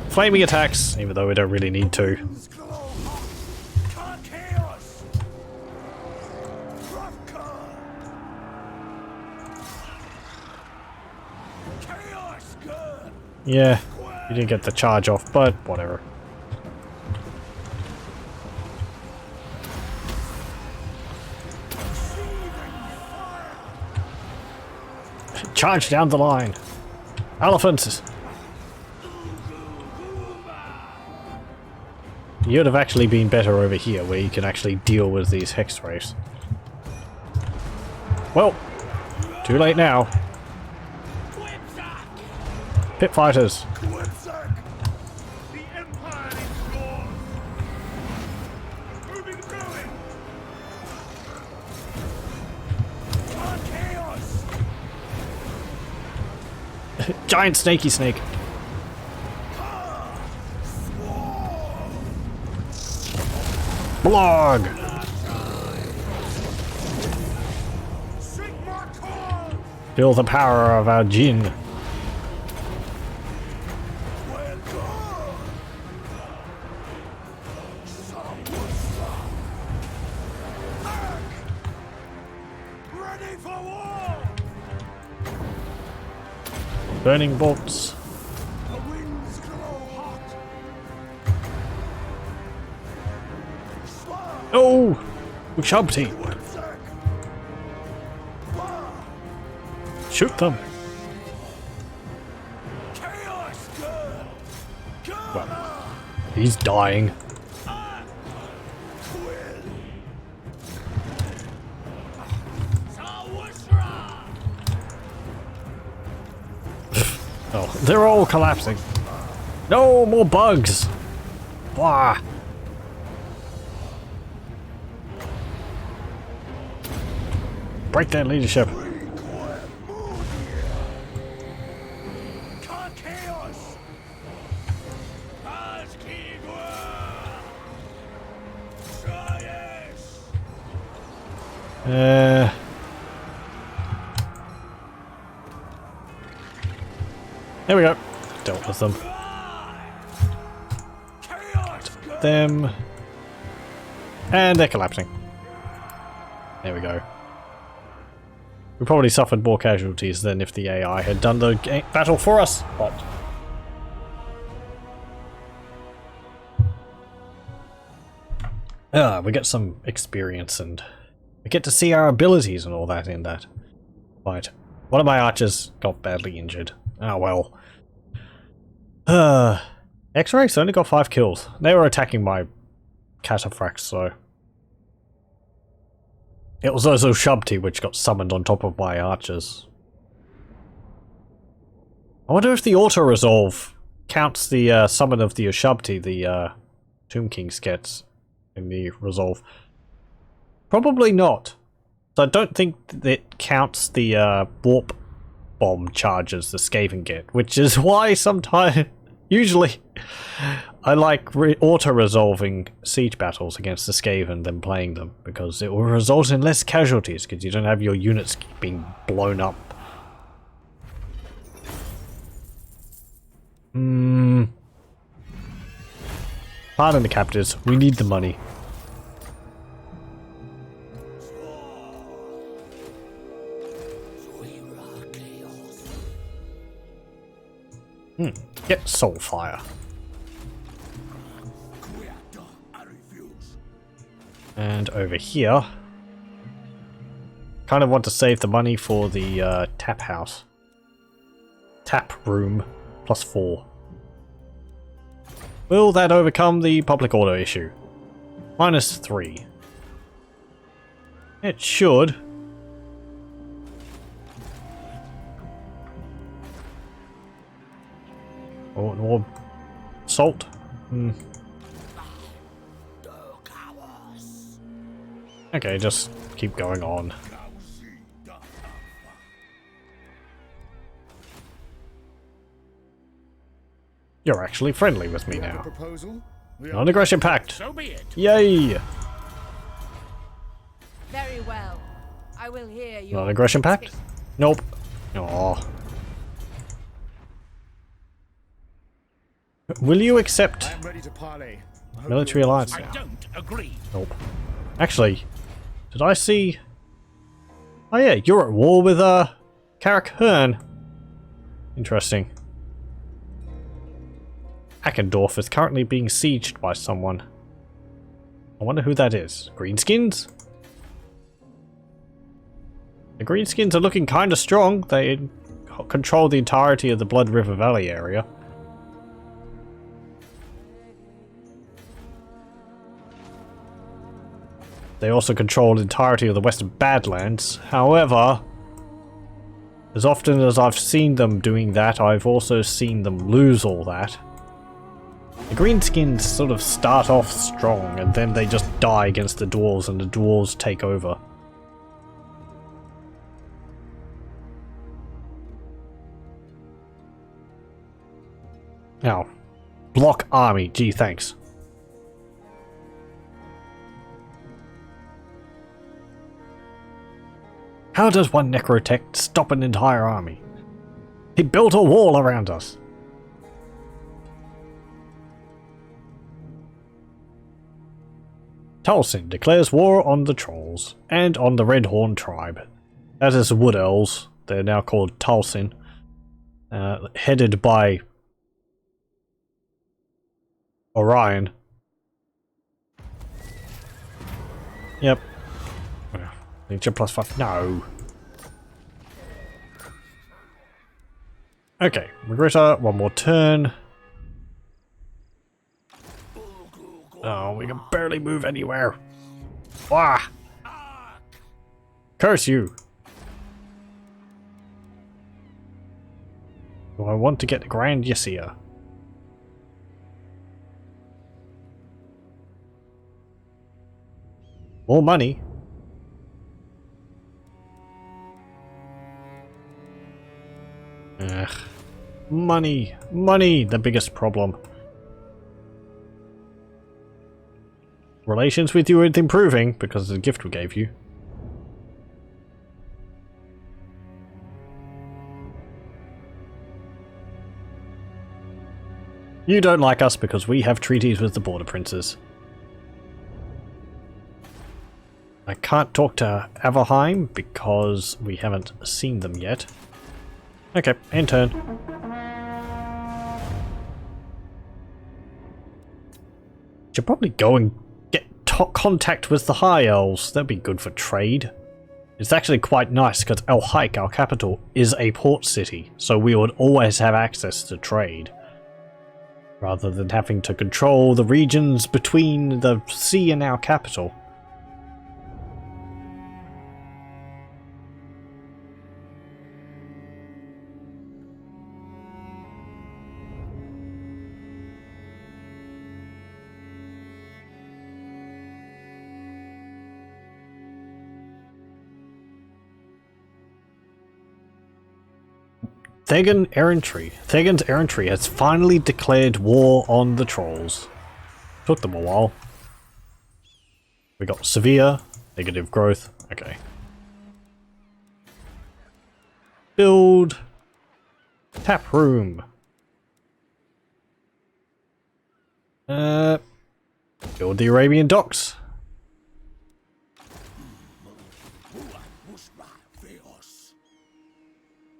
Flaming attacks, even though we don't really need to. Yeah, you didn't get the charge off, but whatever. Charge down the line. Elephants! You'd have actually been better over here, where you can actually deal with these hex rays. Well, too late now. Pit fighters. Giant snaky snake. Blog. Feel the power of our Jinn. Burning bolts. Oh! Ushabti! Shoot them! Well, he's dying. Oh, they're all collapsing. No, more bugs! Blah! Break their leadership. There we go. Dealt with them. Them. And they're collapsing. There we go. We probably suffered more casualties than if the AI had done the battle for us, but... we get some experience and we get to see our abilities and all that in that fight. One of my archers got badly injured. Oh well. X-Rays only got 5 kills. They were attacking my cataphracts, so... It was also Ushabti which got summoned on top of my archers. I wonder if the auto-resolve counts the summon of the Ushabti the Tomb Kings gets in the resolve. Probably not. So I don't think it counts the warp bomb charges the Skaven get, which is why sometimes, usually, I like auto-resolving siege battles against the Skaven than playing them, because it will result in less casualties, because you don't have your units being blown up. Pardon the captives, we need the money. Get Soulfire. And over here, kind of want to save the money for the tap house. Tap room, +4. Will that overcome the public order issue? -3. It should. Or salt. Okay, just keep going on. You're actually friendly with me now. Non-aggression pact. So be it. Yay! Very well. I will hear your Non-aggression pact? Nope. Aww. Will you accept I am ready to parley. military alliance I now? don't agree. Nope. Actually, did I see... Oh yeah, you're at war with, Carrick Hearn. Interesting. Ackendorf is currently being sieged by someone. I wonder who that is. Greenskins? The Greenskins are looking kinda strong. They control the entirety of the Blood River Valley area. They also control the entirety of the Western Badlands. However, as often as I've seen them doing that, I've also seen them lose all that. The Greenskins sort of start off strong, and then they just die against the Dwarves, and the Dwarves take over. Now, block army, gee thanks. How does one necrotech stop an entire army? He built a wall around us. Talsin declares war on the Trolls and on the Redhorn tribe. That is the Wood Elves. They're now called Talsin. Headed by Orion. Yep. Nature +5. No. Okay, Regretta, one more turn. Oh, we can barely move anywhere. Wah! Curse you! Do I want to get Grand Yessia? More money. Ugh. Money! Money! The biggest problem. Relations with you aren't improving because of the gift we gave you. You don't like us because we have treaties with the Border Princes. I can't talk to Averheim because we haven't seen them yet. Okay, end turn. Should probably go and get contact with the High Elves. That'd be good for trade. It's actually quite nice because El Haik, our capital, is a port city, so we would always have access to trade. Rather than having to control the regions between the sea and our capital. Thegan's errantry has finally declared war on the Trolls. Took them a while. We got severe, negative growth. Okay. Build tap room. Build the Arabian docks.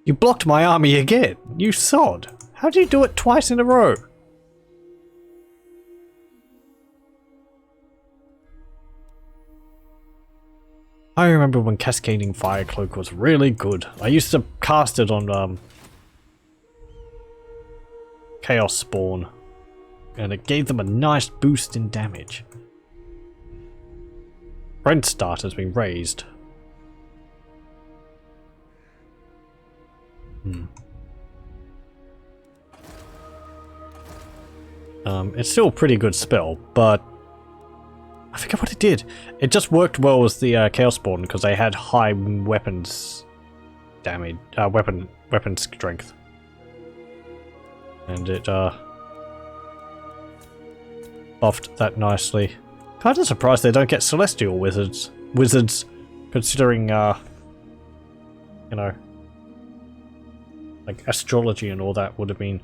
You blocked my army again, you sod. How do you do it twice in a row? I remember when Cascading Fire Cloak was really good. I used to cast it on Chaos Spawn. And it gave them a nice boost in damage. Friend start has been raised. It's still a pretty good spell, but I forget what it did. It just worked well with the Chaos Spawn because they had high weapons damage, weapon strength, and it buffed that nicely. Kind of surprised they don't get Celestial Wizards, considering you know, like astrology and all that would have been.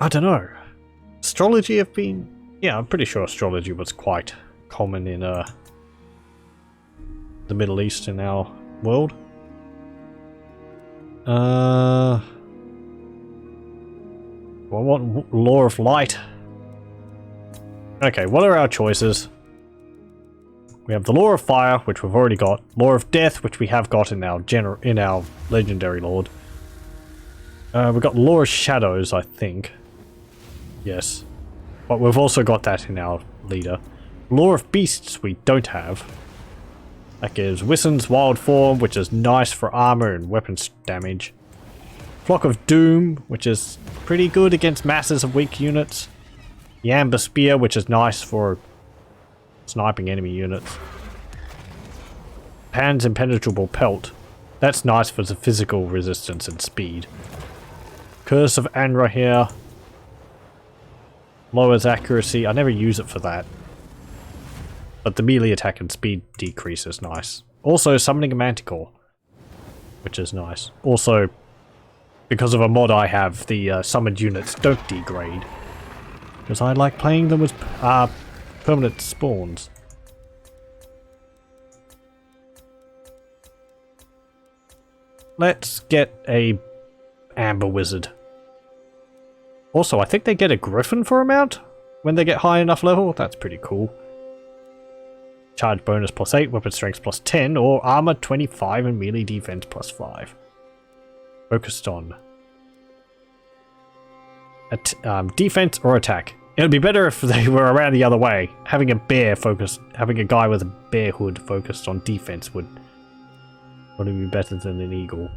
I don't know. Astrology have been... Yeah, I'm pretty sure astrology was quite common in the Middle East in our world. I want Law of Light. Okay, what are our choices? We have the Law of Fire, which we've already got. Law of Death, which we have got in our Legendary Lord. We've got Law of Shadows, I think. Yes. But we've also got that in our leader. Law of Beasts we don't have. That gives Wissen's Wild Form, which is nice for armor and weapons damage. Flock of Doom, which is pretty good against masses of weak units. The Amber Spear, which is nice for sniping enemy units. Pan's Impenetrable Pelt. That's nice for the physical resistance and speed. Curse of Anra here. Lowers accuracy. I never use it for that. But the melee attack and speed decrease is nice. Also, summoning a Manticore, which is nice. Also, because of a mod I have, the summoned units don't degrade. Because I like playing them as permanent spawns. Let's get a Amber Wizard. Also, I think they get a Griffin for a mount when they get high enough level. That's pretty cool. Charge bonus +8, weapon strength +10, or armor 25 and melee defense +5. Focused on defense or attack. It would be better if they were around the other way. Having a guy with a bear hood focused on defense would be better than an eagle.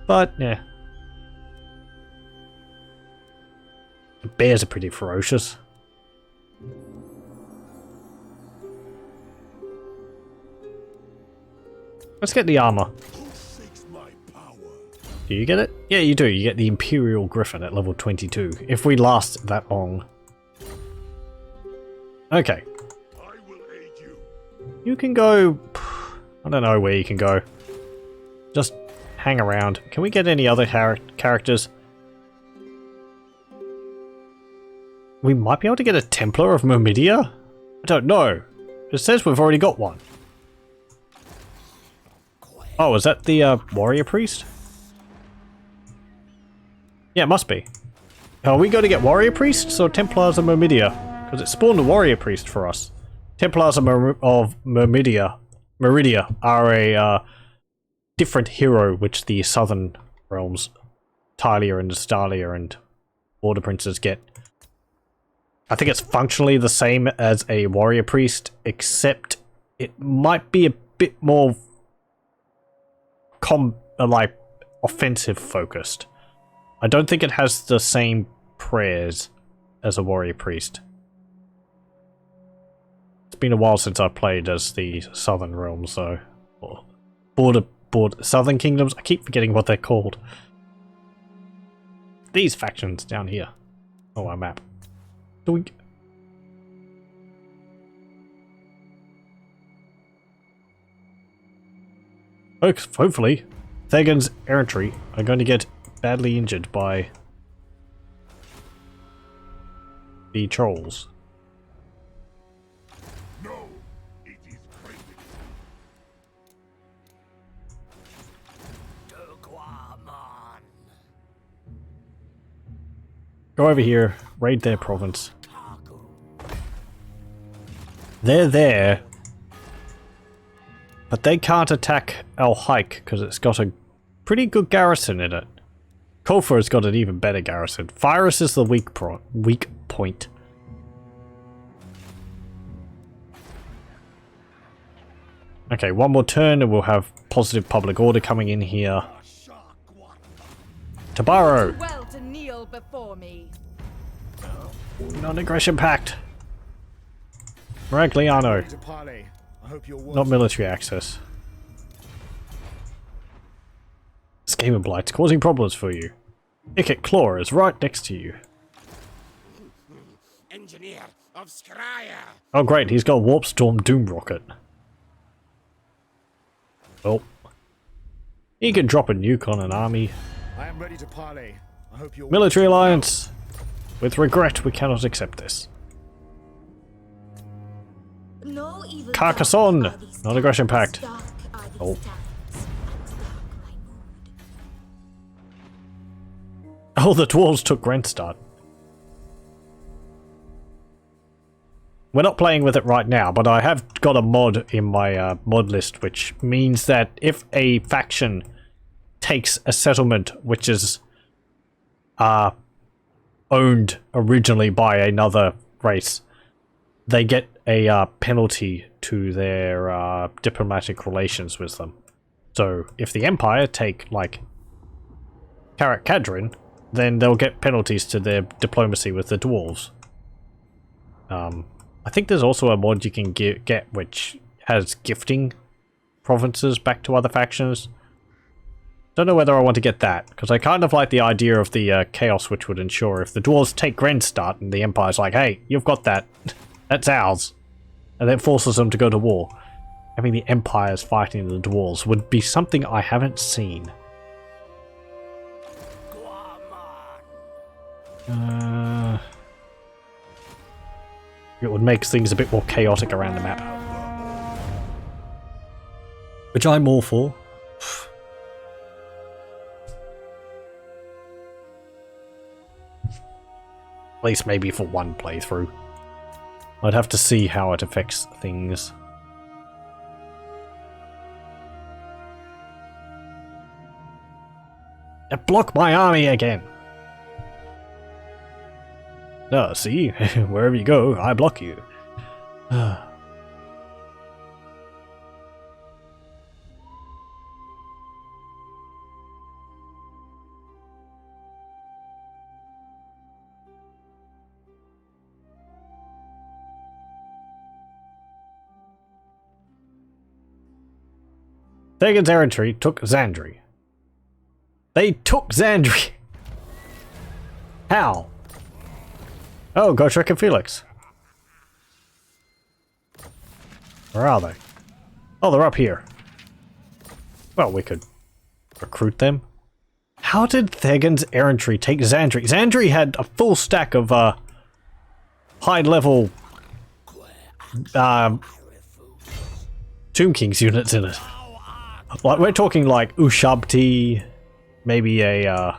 But yeah. The bears are pretty ferocious. Let's get the armor. Do you get it? Yeah, you do. You get the Imperial Griffin at level 22, if we last that long. Okay. You can go... I don't know where you can go. Just hang around. Can we get any other characters? We might be able to get a Templar of Myrmidia? I don't know. It says we've already got one. Oh, is that the Warrior Priest? Yeah, it must be. Are we going to get Warrior Priests or Templars of Myrmidia? Because it spawned a Warrior Priest for us. Templars of Myrmidia are a different hero which the Southern Realms, Talia and Estalia and Border Princes get. I think it's functionally the same as a Warrior Priest, except it might be a bit more like offensive focused. I don't think it has the same prayers as a Warrior Priest. It's been a while since I played as the Southern Realms, so border Southern Kingdoms. I keep forgetting what they're called. These factions down here. Oh, our map. Doink. Hopefully, Thagon's errantry are going to get badly injured by the trolls. No, it is great. Go over here, raid their province. They're there, but they can't attack El Hike because it's got a pretty good garrison in it. Kofor has got an even better garrison. Virus is the weak point. Okay, one more turn and we'll have positive public order coming in here. Tabaro! Well to kneel before me. Non-aggression pact. Maragliano. To parley. I hope your Not military access. This game of Blight's causing problems for you. Icket Claw is right next to you. Engineer of Scryer. Oh great, he's got a Warp Storm Doom Rocket. Oh. He can drop a nuke on an army. I am ready to parley. I hope your Military alliance! With regret, we cannot accept this. No evil Carcassonne! dark are these Non-aggression times, pact. dark are these Oh. times, and dark my mood. Oh, the dwarves took Grenstad. We're not playing with it right now, but I have got a mod in my mod list, which means that if a faction takes a settlement which is owned originally by another race, they get a penalty to their diplomatic relations with them. So if the Empire take, like, Karak Kadrin, then they'll get penalties to their diplomacy with the dwarves. I think there's also a mod you can get which has gifting provinces back to other factions. Don't know whether I want to get that, because I kind of like the idea of the chaos which would ensure if the dwarves take Grenstad and the Empire's like, hey, you've got that, that's ours, and it forces them to go to war. Having the Empires fighting the dwarves would be something I haven't seen. It would make things a bit more chaotic around the map. Which I'm all for. At least maybe for one playthrough. I'd have to see how it affects things. Block my army again! No, see? Wherever you go, I block you. Thagan's errantry took Xandri. They took Xandri! How? Oh, Gotrek and Felix. Where are they? Oh, they're up here. Well, we could recruit them. How did Thagan's errantry take Xandri? Xandri had a full stack of high-level Tomb Kings units in it. Like, we're talking like Ushabti, maybe a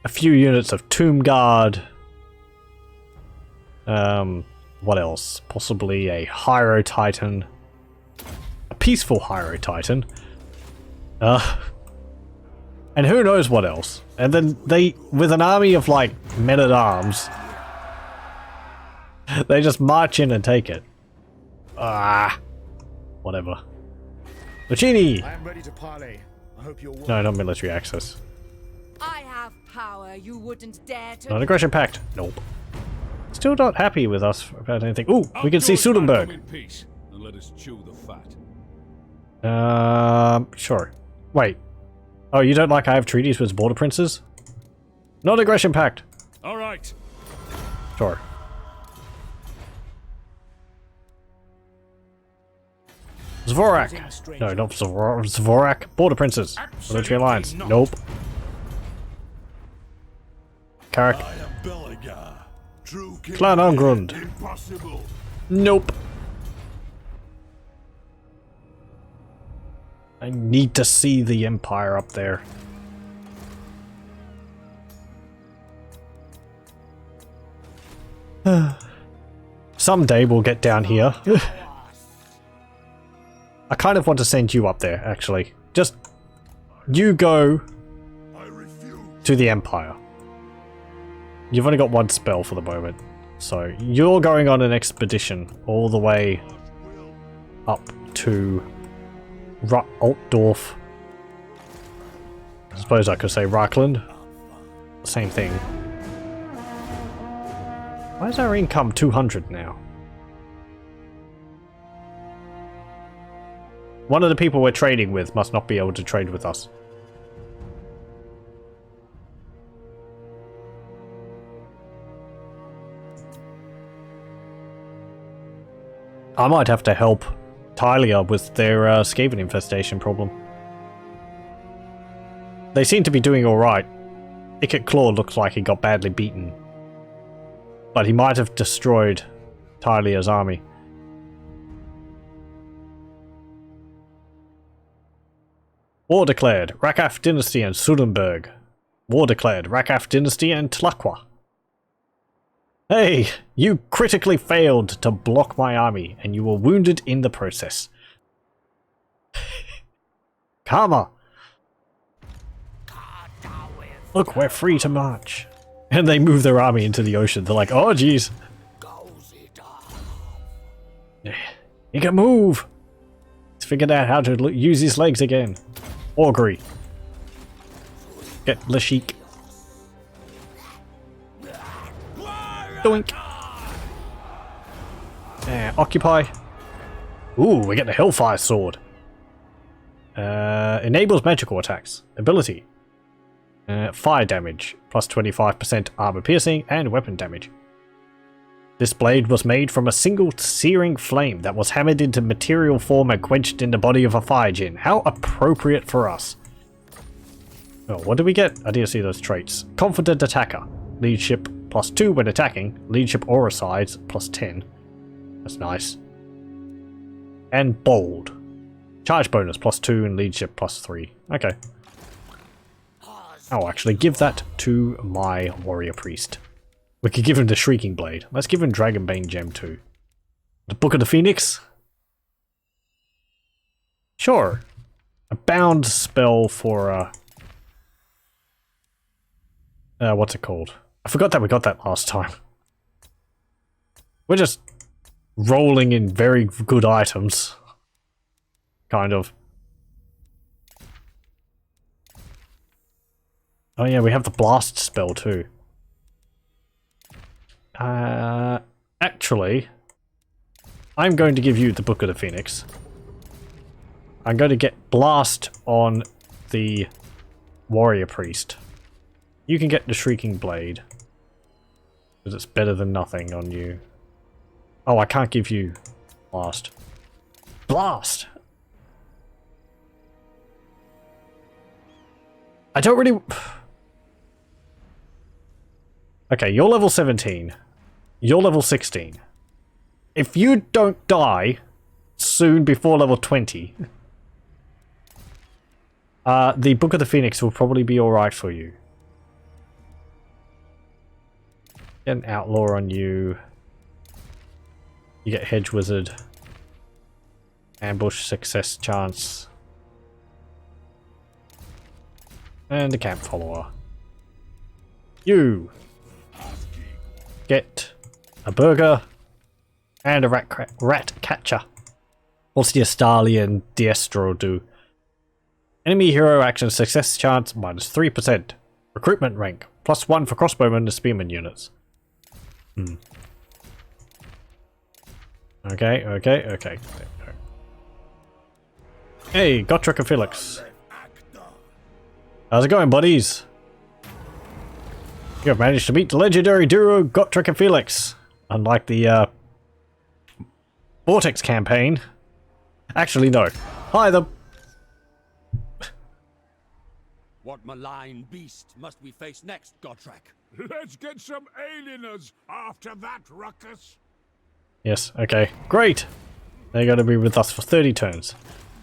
few units of Tomb Guard. What else? Possibly a Hyro Titan. A peaceful Hyro Titan. And who knows what else. And then they, with an army of like men-at-arms, they just march in and take it. Whatever. Lucchini! I am ready to parley. I hope you're No, not military access. I have power you wouldn't dare to. Non-aggression pact. Nope. Still not happy with us about anything. Ooh, we can see Sudenberg. In peace and let us chew the fat. Sure. Wait. Oh, you don't like I have treaties with border princes? Non-aggression pact. All right. Sure. Zvorak. No, not Zvorak. Border princes. Military alliance. Nope. Karak. I am Belagar. True king. Clan Angrund. Impossible. Nope. I need to see the Empire up there. Someday we'll get down here. I kind of want to send you up there, actually. Just, you go, to the Empire. You've only got one spell for the moment. So you're going on an expedition all the way up to Altdorf. I suppose I could say Reichland. Same thing. Why is our income 200 now? One of the people we're trading with must not be able to trade with us. I might have to help Tylia with their Skaven infestation problem. They seem to be doing alright. Icket Claw looks like he got badly beaten. But he might have destroyed Tylia's army. War declared. Rakaf Dynasty and Sudenberg. War declared. Rakaf Dynasty and Tlaqua. Hey, you critically failed to block my army, and you were wounded in the process. Karma! Look, we're free to march. And they move their army into the ocean. They're like, oh jeez. He can move! He's figured out how to use his legs again. Augury. Get Lashik. Doink. Occupy. Ooh, we get the Hellfire Sword. Enables magical attacks. Ability. Fire damage. Plus 25% armor piercing and weapon damage. This blade was made from a single searing flame that was hammered into material form and quenched in the body of a fire djinn. How appropriate for us. Oh, what do we get? I didn't see those traits. Confident attacker. Leadership plus 2 when attacking. Leadership aura size plus 10. That's nice. And bold. Charge bonus plus 2 and leadership plus 3. Okay. I'll actually give that to my warrior priest. We could give him the Shrieking Blade. Let's give him Dragonbane Gem too. The Book of the Phoenix? Sure. A bound spell for what's it called? I forgot that we got that last time. We're just rolling in very good items. Kind of. Oh yeah, we have the blast spell too. Actually, I'm going to give you the Book of the Phoenix. I'm going to get Blast on the Warrior Priest. You can get the Shrieking Blade. Because it's better than nothing on you. Oh, I can't give you Blast. Blast! I don't really... Okay, you're level 17. You're level 16. If you don't die soon before level 20, the Book of the Phoenix will probably be alright for you. Get an Outlaw on you. You get Hedge Wizard. Ambush success chance. And a Camp Follower. You get a burger and a rat catcher. What's the Astalian Diestro do? Enemy hero action success chance minus 3%. Recruitment rank plus 1 for crossbowmen and spearman units. Okay. Hey, Gotrek and Felix. How's it going, buddies? You have managed to beat the legendary duo Gotrek and Felix. Unlike the Vortex campaign. Actually, no. Hi, the... What malign beast must we face next, Gotrek? Let's get some alieners after that ruckus. Yes, okay. Great! They're going to be with us for 30 turns.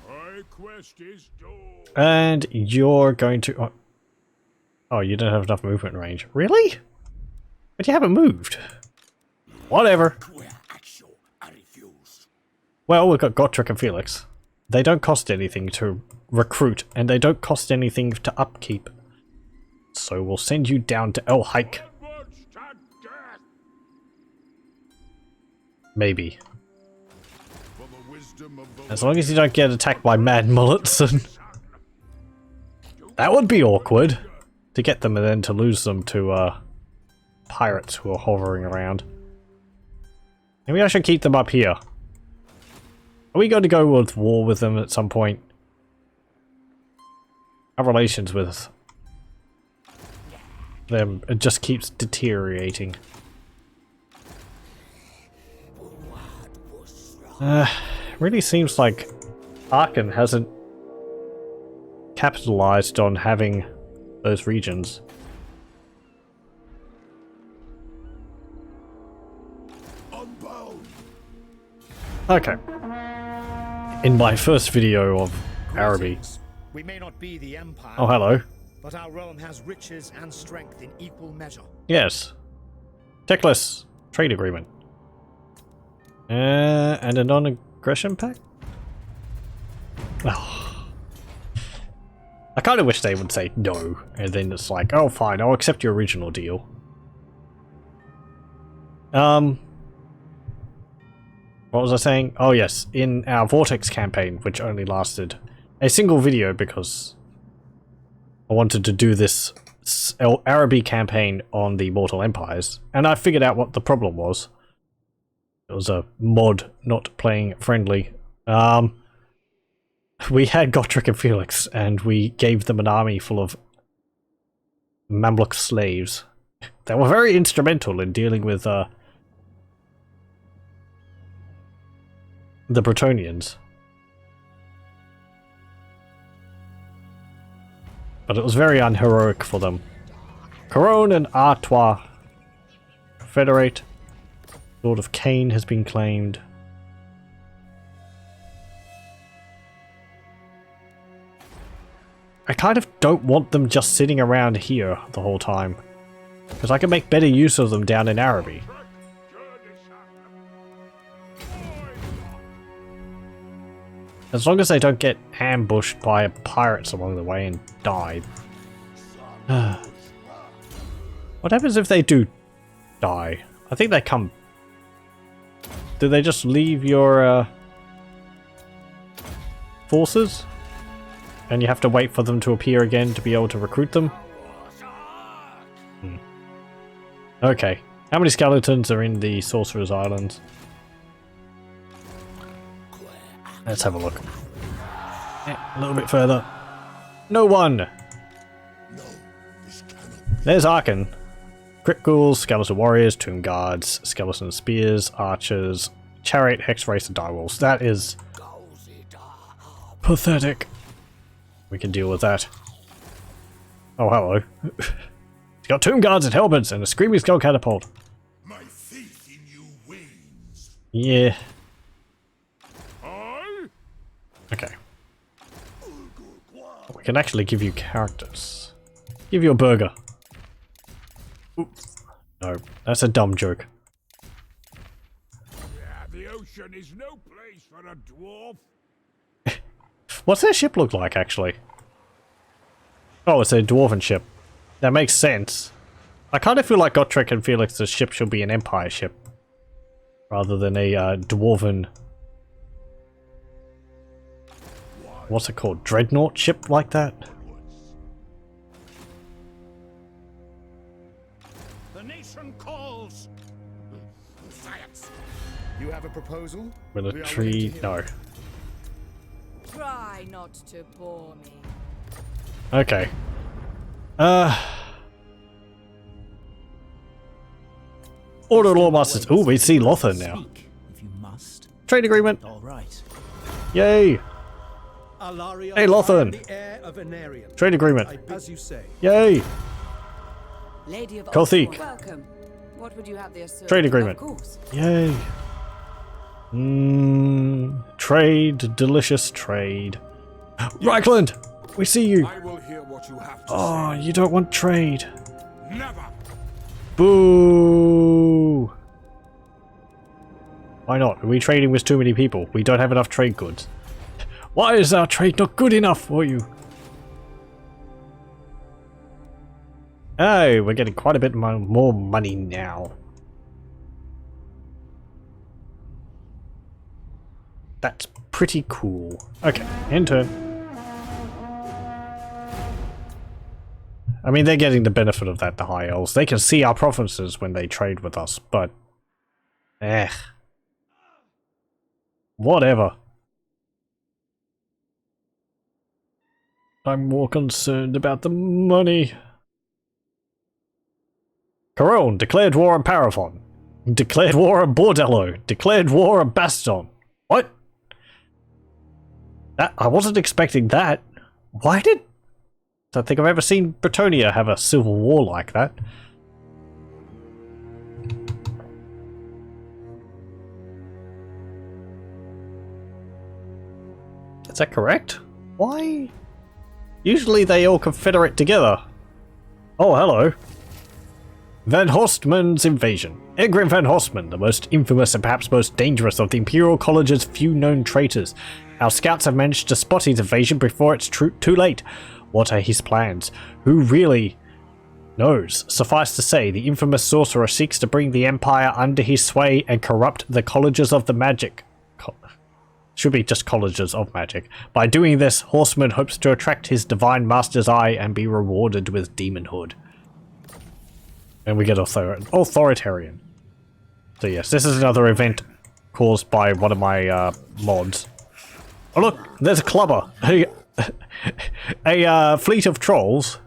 My quest is done. And you're going to... Oh, you don't have enough movement range. Really? But you haven't moved. Whatever. Well, we've got Gotrek and Felix. They don't cost anything to recruit, and they don't cost anything to upkeep. So we'll send you down to El Hike. Maybe. As long as you don't get attacked by mad mullets. That would be awkward. To get them and then to lose them to pirates who are hovering around. Maybe I should keep them up here. Are we going to go with war with them at some point? Our relations with them, it just keeps deteriorating. Really seems like Arkhan hasn't capitalized on having those regions. Okay. In my first video of Araby. We may not be the empire. Oh, hello. But our realm has riches and strength in equal measure. Yes. Techless trade agreement. And a non-aggression pact? Oh. I kind of wish they would say no, and then it's like, oh fine, I'll accept your original deal. What was I saying? Oh yes, in our Vortex campaign, which only lasted a single video because I wanted to do this Araby campaign on the Mortal Empires, and I figured out what the problem was. It was a mod not playing friendly. We had Gotrek and Felix, and we gave them an army full of Mamluk slaves. They were very instrumental in dealing with the Bretonnians. But it was very unheroic for them. Couronne and Artois Federate. Lord of Cain has been claimed. I kind of don't want them just sitting around here the whole time. Because I can make better use of them down in Araby. As long as they don't get ambushed by pirates along the way and die. What happens if they do die? I think they come... Do they just leave your forces? And you have to wait for them to appear again to be able to recruit them? Okay. How many skeletons are in the Sorcerer's Islands? Let's have a look. Yeah, a little bit further. No one! There's Arkhan. Crypt Ghouls, Skeleton Warriors, Tomb Guards, Skeleton Spears, Archers, Chariot, Hex Racer, Direwolves. That is pathetic. We can deal with that. Oh, hello. He's got Tomb Guards and Helmets and a Screaming Skull Catapult. My faith in you wanes. Yeah. Okay. We can actually give you characters. Give you a burger. Oop. No, that's a dumb joke. Yeah, the ocean is no place for a dwarf. What's their ship look like, actually? Oh, it's a dwarven ship. That makes sense. I kind of feel like Gotrek and Felix's ship should be an Empire ship. Rather than a dwarven... What's it called? Dreadnought ship like that? The nation calls. Science. You have a proposal? Military... No. Try not to bore me. Okay. Order Lawmasters. Ooh, we see Lothar now. If you must. Trade agreement. All right. Yay. Alaria, Hey, Lothan. the heir of Anarian. Trade agreement. As you say. Yay. Lady of Kothic. Oxford, welcome. What would you have there, sir? Trade agreement. Of course. Yay. Trade. Delicious trade. Reichland! We see you. I will hear what you have to Oh, you don't want trade. say. Never. Boo! Why not? Are we trading with too many people? We don't have enough trade goods. Why is our trade not good enough for you? Oh, we're getting quite a bit more money now. That's pretty cool. Okay, end turn. I mean, they're getting the benefit of that, the High Elves. They can see our provinces when they trade with us, but... Whatever. I'm more concerned about the money. Caron declared war on Paraphon. Declared war on Bordello. Declared war on Baston. What? I wasn't expecting that. Why did... I don't think I've ever seen Bretonia have a civil war like that. Is that correct? Why? Usually they all confederate together. Oh, hello. Van Horstman's invasion. Egrin Van Horstman, the most infamous and perhaps most dangerous of the Imperial College's few known traitors. Our scouts have managed to spot his invasion before it's too late. What are his plans? Who really knows? Suffice to say, the infamous sorcerer seeks to bring the Empire under his sway and corrupt the colleges of the magic. Should be just colleges of magic. By doing this, Horseman hopes to attract his divine master's eye and be rewarded with demonhood. And we get authoritarian. So yes, this is another event caused by one of my mods. Oh look, there's a clubber. A fleet of trolls.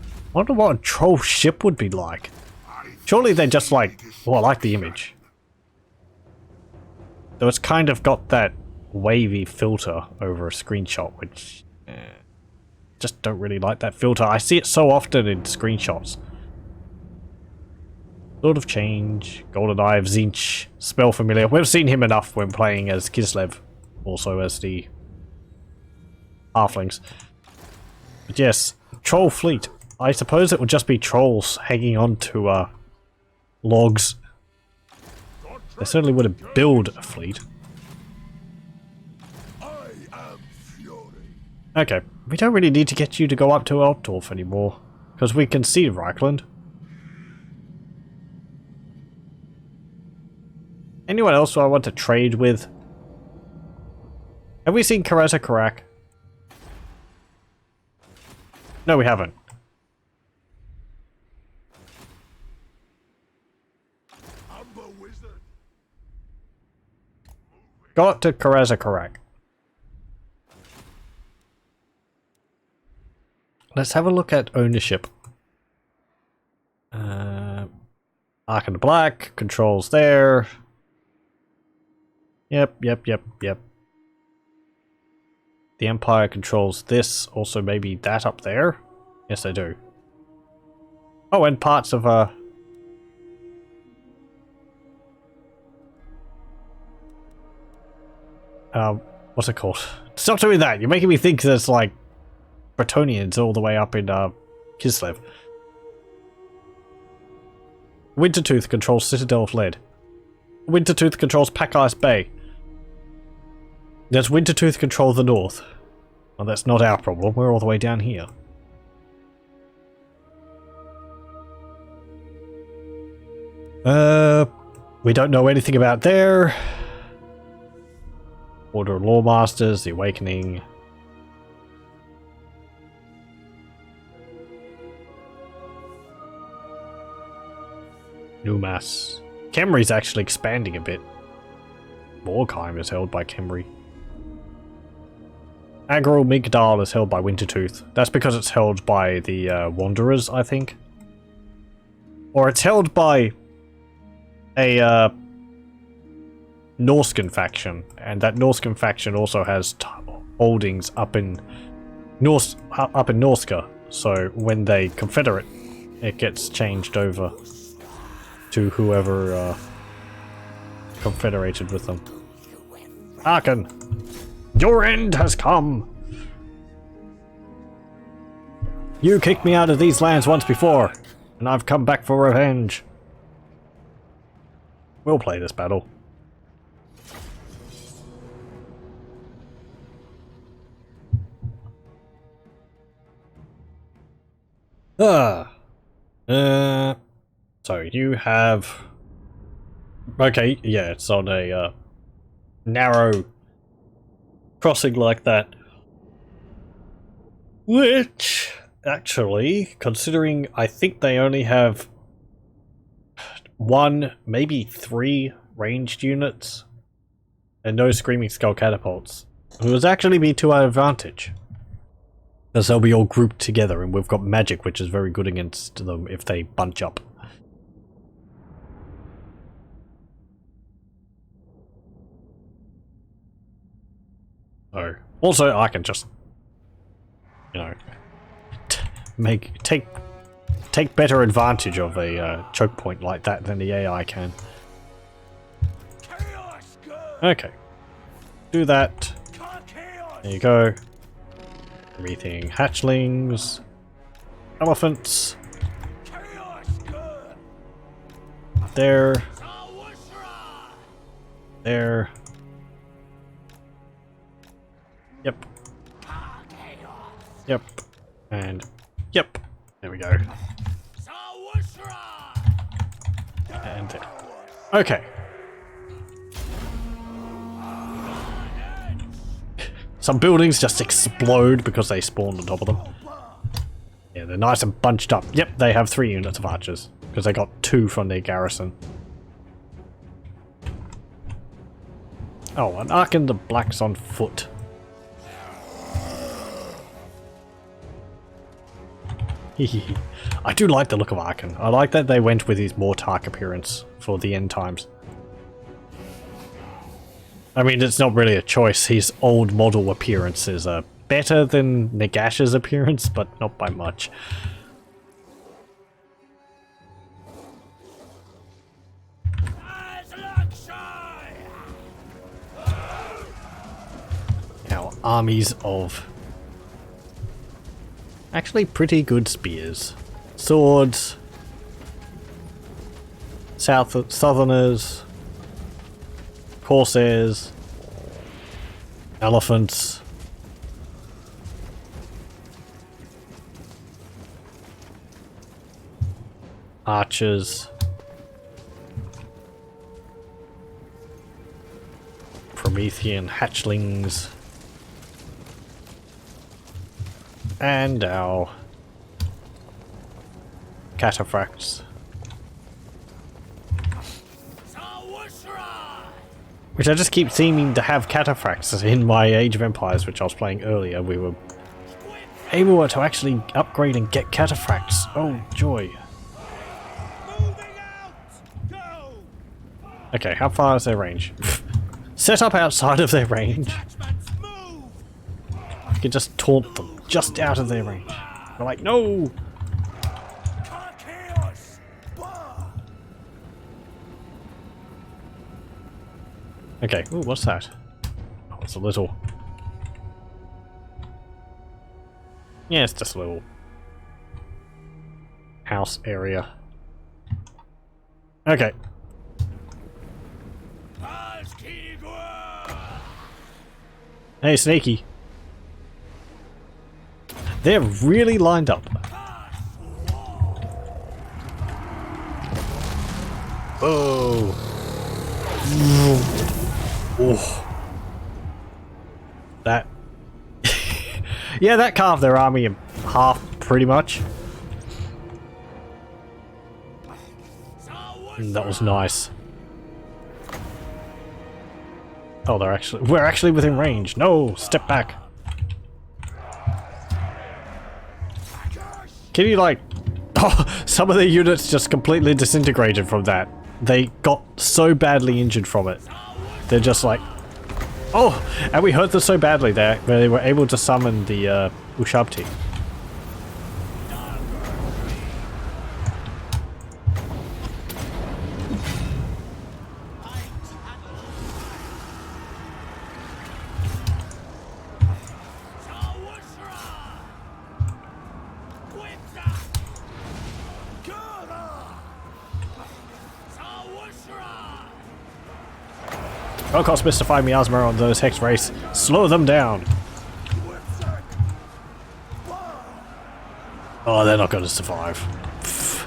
I wonder what a troll ship would be like. Surely they're just like... Well, I like the image. Though it's kind of got that wavy filter over a screenshot, which... just don't really like that filter. I see it so often in screenshots. Sword of Change, Golden Eye of Zinch, Spell Familiar. We've seen him enough when playing as Kislev. Also as the Halflings. But yes, Troll Fleet. I suppose it would just be trolls hanging on to logs. They certainly wouldn't build a fleet. Okay, we don't really need to get you to go up to Altdorf anymore, because we can see Reichland. Anyone else who I want to trade with? Have we seen Kareza Karak? No, we haven't. Go up to Kareza Karak. Let's have a look at ownership. Arkhan the Black, controls there. Yep. The Empire controls this, also maybe that up there? Yes, I do. Oh, and parts of what's it called? Stop doing that! You're making me think there's like Bretonians all the way up in Kislev. Wintertooth controls Citadel of Lead. Wintertooth controls Pack Ice Bay. Does Wintertooth control the north? Well, that's not our problem. We're all the way down here. We don't know anything about there. Order of Lawmasters, the Awakening. Numas. Khemri's actually expanding a bit. Borgheim is held by Khemri. Agral Migdal is held by Wintertooth. That's because it's held by the Wanderers, I think. Or it's held by a Norscan faction, and that Norscan faction also has holdings up in Norska. So when they confederate, it gets changed over to whoever confederated with them. Arkhan, your end has come. You kicked me out of these lands once before, and I've come back for revenge. We'll play this battle. So you have... Okay, yeah, it's on a narrow crossing like that. Which, actually, considering I think they only have 1, maybe 3 ranged units and no Screaming Skull catapults, it would actually be to our advantage. Because they'll be all grouped together and we've got magic which is very good against them if they bunch up. So, also I can just, you know, take better advantage of a choke point like that than the AI can. Okay, do that. There you go. Everything, hatchlings, elephants. There. There. Yep. Yep. And yep. There we go. And there. Okay. Some buildings just explode because they spawned on top of them. Yeah, they're nice and bunched up. Yep, they have 3 units of archers because they got 2 from their garrison. Oh, and Arkhan the Black's on foot. I do like the look of Arkhan. I like that they went with his Mortark appearance for the end times. I mean, it's not really a choice. His old model appearance is better than Nagash's appearance, but not by much. Our armies of actually pretty good spears. Swords. Southerners. Corsairs. Elephants. Archers. Promethean hatchlings. And our cataphracts. Which I just keep seeming to have cataphracts in my Age of Empires, which I was playing earlier. We were able to actually upgrade and get cataphracts. Oh, joy. Okay, how far is their range? Set up outside of their range. I could just taunt them just out of their range. They're like, no! Okay, ooh, what's that? Oh, it's a little... Yeah, it's just a little... house area. Okay. Hey, Snaky. They're really lined up. Oh. Oh. That. Yeah, that carved their army in half, pretty much. That was nice. Oh, we're actually within range. No, step back. Can you like... Oh, some of the units just completely disintegrated from that. They got so badly injured from it. They're just like... Oh! And we hurt them so badly that they were able to summon the Ushabti. Don't cost mystify miasma on those hex race. Slow them down. Oh, they're not going to survive. Pfft.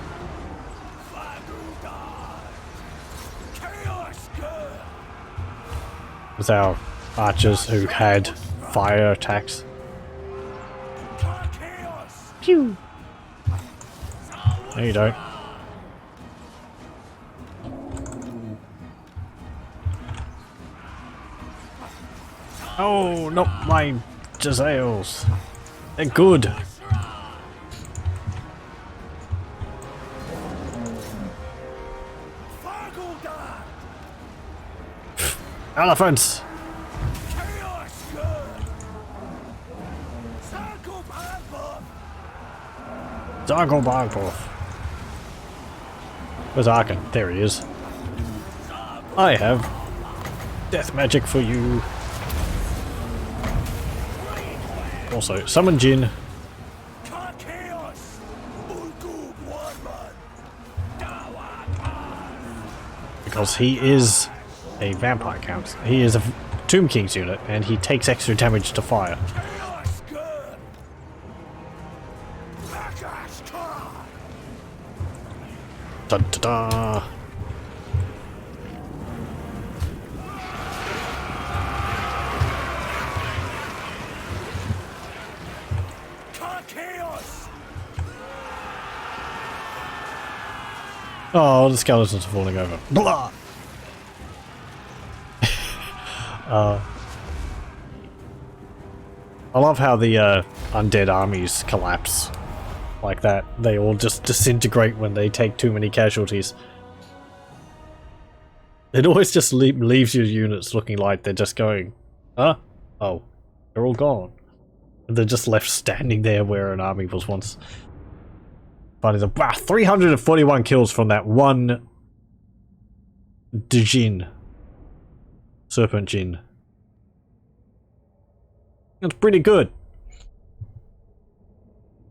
With our archers who had fire attacks. Pew! No, you don't. Oh, not my Jezzails. They're good. Elephants! Zargobagboth. Where's Arkhan? There he is. I have death magic for you. Also, summon Jin. Because he is a vampire count. He is a Tomb King's unit, and he takes extra damage to fire. Dun, dun, dun. Oh, the skeletons are falling over. Blah! I love how the undead armies collapse like that. They all just disintegrate when they take too many casualties. It always just leaves your units looking like they're just going, huh? Oh, they're all gone. And they're just left standing there where an army was once. But it's wow, 341 kills from that one Djinn. Serpent Jinn. That's pretty good.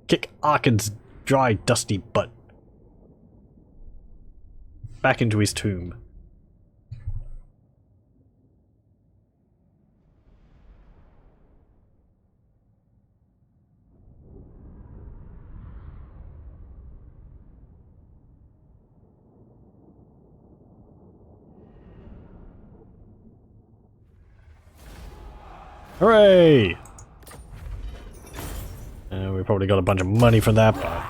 Kick Arkhan's dry, dusty butt back into his tomb. Hooray! We probably got a bunch of money for that, but...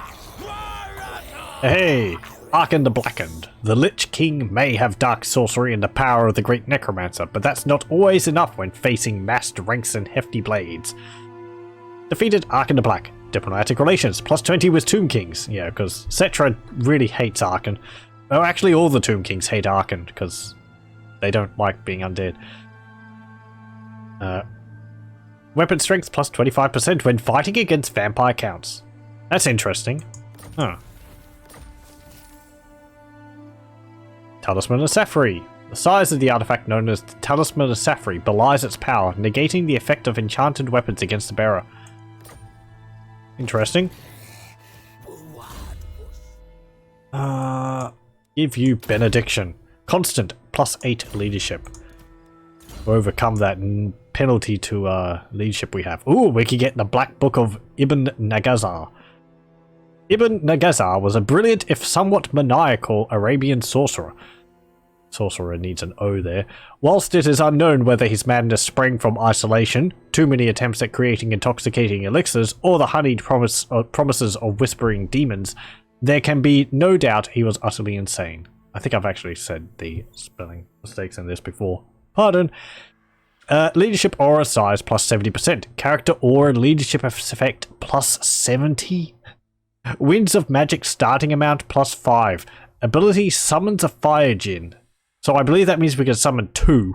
Hey! Arkhan the Blackened. The Lich King may have dark sorcery and the power of the great necromancer, but that's not always enough when facing massed ranks and hefty blades. Defeated Arkhan the Black. Diplomatic relations, plus 20 with Tomb Kings. Yeah, because Cetra really hates Arkhan. Oh, actually all the Tomb Kings hate Arkhan, because they don't like being undead. Weapon strength plus 25% when fighting against vampire counts. That's interesting. Huh. Talisman of Safri. The size of the artifact known as the Talisman of Safri belies its power, negating the effect of enchanted weapons against the bearer. Interesting. Give you Benediction. Constant, plus 8 leadership. To overcome that penalty to leadership we have. Ooh, we could get the Black Book of Ibn Nagazar. Ibn Nagazar was a brilliant, if somewhat maniacal, Arabian sorcerer. Sorcerer needs an O there. Whilst it is unknown whether his madness sprang from isolation, too many attempts at creating intoxicating elixirs, or the honeyed promises of whispering demons, there can be no doubt he was utterly insane. I think I've actually said the spelling mistakes in this before. Pardon. Leadership aura size plus 70%. Character aura leadership effect plus 70. Winds of magic starting amount plus 5. Ability summons a fire djinn. So I believe that means we can summon 2.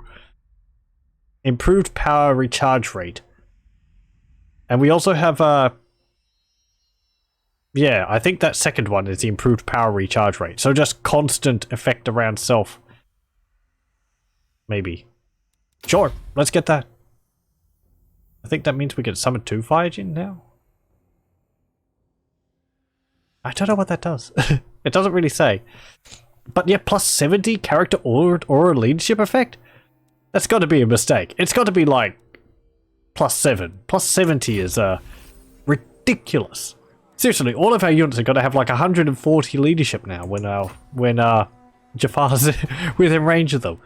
Improved power recharge rate. And we also have yeah, I think that second one is the improved power recharge rate. So just constant effect around self. Maybe. Sure, let's get that. I think that means we can summon 2 fire djinn now. I don't know what that does. It doesn't really say. But yeah, plus 70 character aura leadership effect? That's got to be a mistake. It's got to be like plus 7. Plus 70 is ridiculous. Seriously, all of our units are going to have like 140 leadership now when Jafar's within range of them.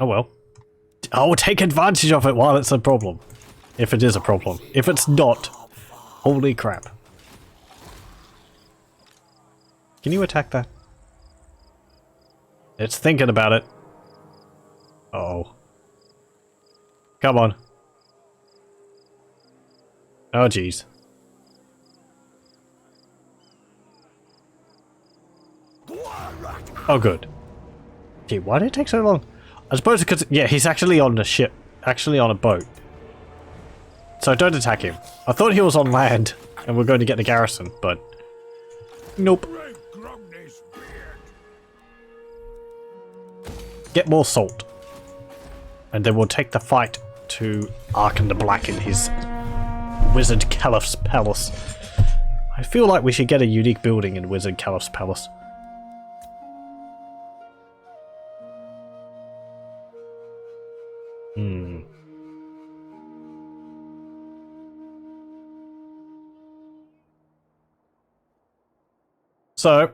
Oh well. I'll take advantage of it while it's a problem. If it is a problem. If it's not, holy crap. Can you attack that? It's thinking about it. Uh-oh. Come on. Oh jeez. Oh good. Gee, why did it take so long? I suppose because, yeah, he's actually on a ship. Actually on a boat. So don't attack him. I thought he was on land and we're going to get the garrison, but... Nope. Get more salt. And then we'll take the fight to Arkhan the Black in his Wizard Caliph's palace. I feel like we should get a unique building in Wizard Caliph's palace. So,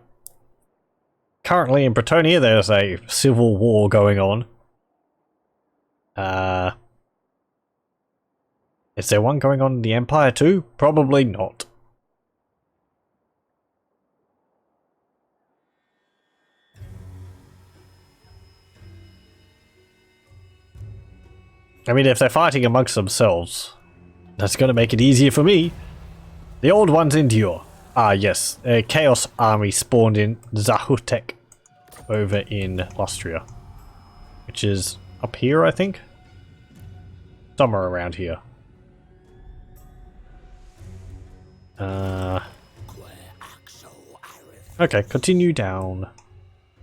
currently in Bretonia there's a civil war going on. Is there one going on in the Empire too? Probably not. I mean, if they're fighting amongst themselves, that's going to make it easier for me. The old ones endure. Ah, yes. A Chaos army spawned in Zahutek over in Lustria. Which is up here, I think? Somewhere around here. Okay, continue down.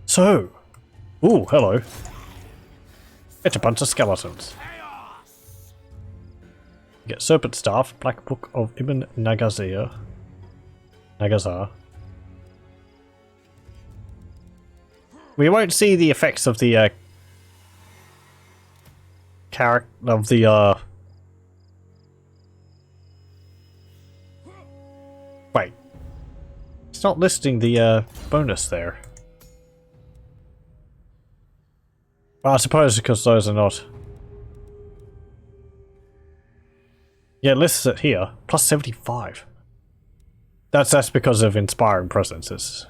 So. Ooh, hello. It's a bunch of skeletons. You get Serpent Staff, Black Book of Ibn Nagazar. We won't see the effects of the Wait. It's not listing the bonus there. Well, I suppose because those are not. Yeah, it lists it here. Plus 75. That's because of Inspiring Presence. It's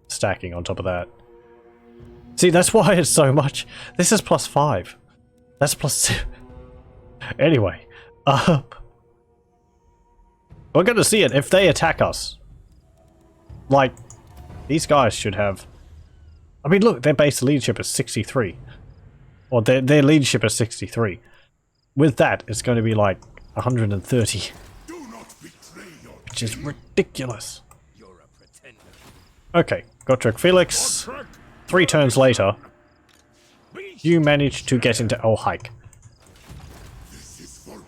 stacking on top of that. See, that's why it's so much. This is plus 5. That's plus 2. Anyway. We're gonna see it if they attack us. Like, these guys should have... I mean, look, their base leadership is 63. Or their leadership is 63. With that, it's going to be like 130. Which is ridiculous. Okay, Gotrek Felix. 3 turns later, you managed to get into El Hike.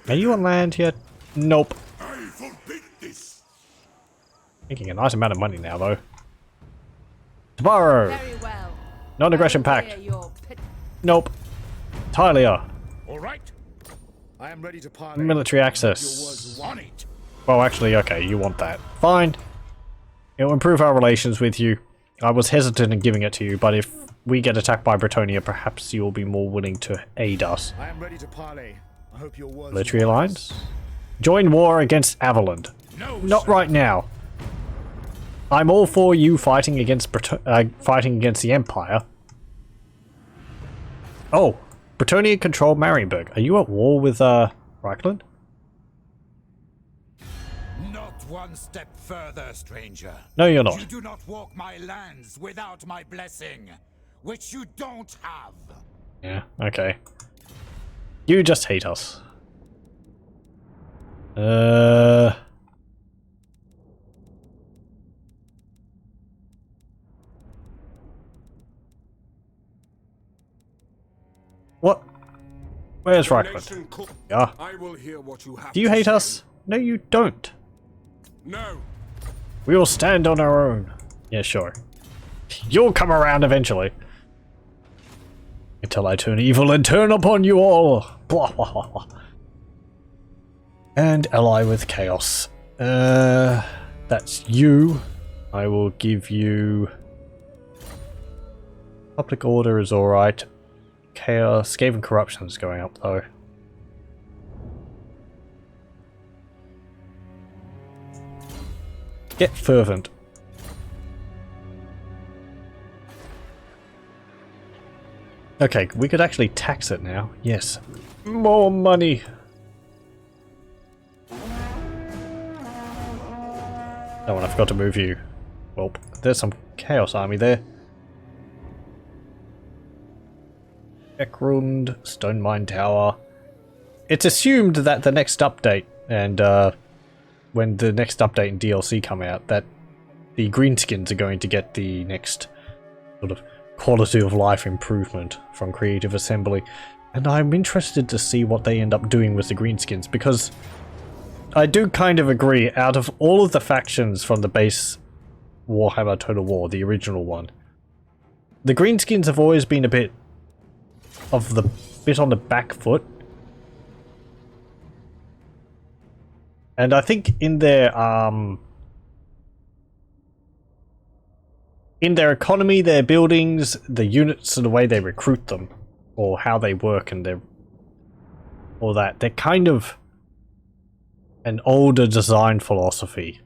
Are you on land yet? Nope. Making a nice amount of money now, though. Tomorrow. Very well. Non-aggression pact. Nope. Tylia. All right. I am ready to parley. Military access. Well, actually, okay, you want that. Fine. It'll improve our relations with you. I was hesitant in giving it to you, but if we get attacked by Bretonia, perhaps you'll be more willing to aid us. I am ready to parley. I hope your words. Military alliance? Join war against Averland. No, Not right now. I'm all for you fighting against the Empire. Oh, Bretonia control Marienburg. Are you at war with Reichland? not one step further, stranger. No, you're not. You do not walk my lands without my blessing, which you don't have. Yeah, okay. You just hate us. What? Where's Reichland? Yeah. I will hear what you have. Do you hate us? No, you don't. No. We will stand on our own. Yeah, sure. You'll come around eventually. Until I turn evil and turn upon you all. Blah, blah, blah, blah. And ally with chaos. That's you. I will give you... Public order is alright. chaos. Skaven corruption is going up though. Get fervent. Okay, we could actually tax it now. Yes. More money. Oh, and I forgot to move you. Well, there's some chaos army there. Ekrund, Stone Mine Tower. It's assumed that the next update, and when the next update and DLC come out, that the greenskins are going to get the next sort of quality of life improvement from Creative Assembly. And I'm interested to see what they end up doing with the greenskins, because I do kind of agree, out of all of the factions from the base Warhammer Total War, the original one, the greenskins have always been a bit on the back foot. And I think in their economy, their buildings, the units and the way they recruit them, or how they work and all that, they're kind of an older design philosophy,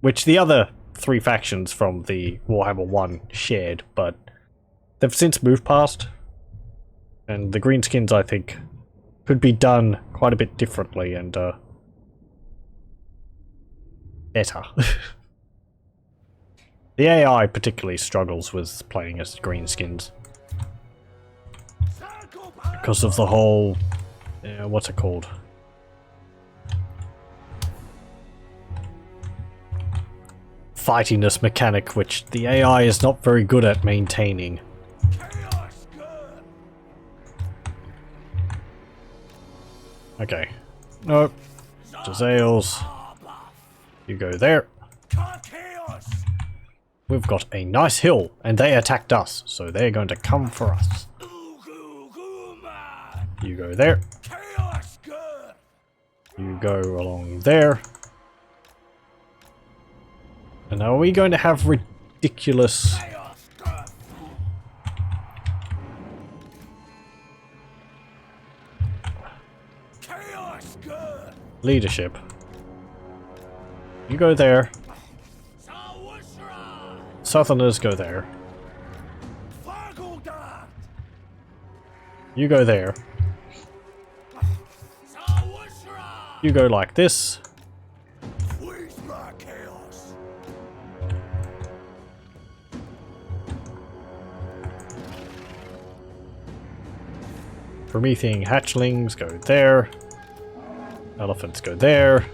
which the other three factions from the Warhammer 1 shared, but they've since moved past. And the greenskins, I think, could be done quite a bit differently and better. The AI particularly struggles with playing as greenskins because of the whole, what's it called? Fightiness mechanic, which the AI is not very good at maintaining. Okay. Nope. Jazales. You go there. We've got a nice hill, and they attacked us, so they're going to come for us. You go there. You go along there. And are we going to have ridiculous... leadership? You go there. Southerners go there. You go there. You go like this. Promethean hatchlings go there. Elephants go there.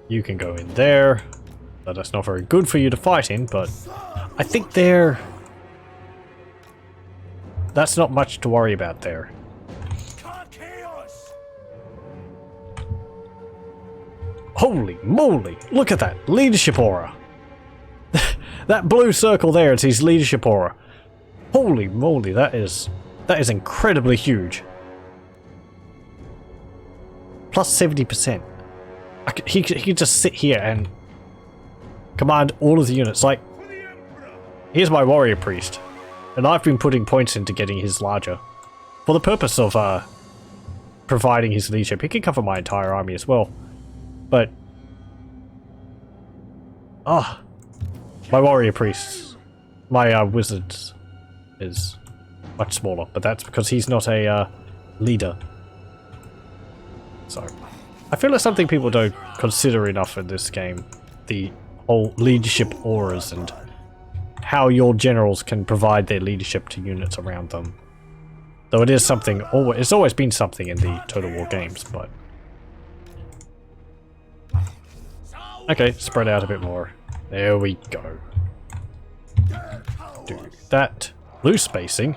You can go in there. That's not very good for you to fight in, but I think they're... that's not much to worry about there. Holy moly! Look at that! Leadership aura! That blue circle there, it's his leadership aura. Holy moly, that is incredibly huge. Plus 70%. He could just sit here and command all of the units. Like, here's my warrior priest, and I've been putting points into getting his larger for the purpose of providing his leadership. He can cover my entire army as well, but my warrior priests, my wizards is much smaller, but that's because he's not a leader. So I feel like something people don't consider enough in this game, the whole leadership auras and how your generals can provide their leadership to units around them. Though it is something, it's always been something in the Total War games, but... okay, spread out a bit more. There we go. Do that. Loose spacing.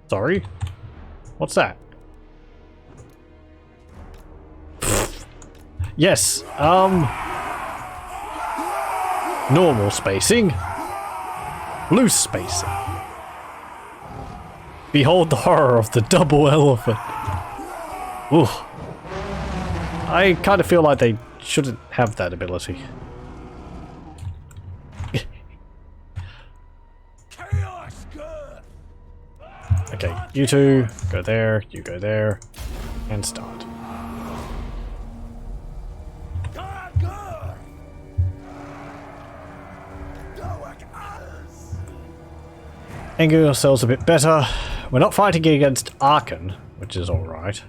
Sorry. What's that? Yes, normal spacing. Loose spacing. Behold the horror of the double elephant. Ooh. I kind of feel like they shouldn't have that ability. You two, go there, you go there, and start. Angle yourselves a bit better. We're not fighting against Arkhan, which is alright.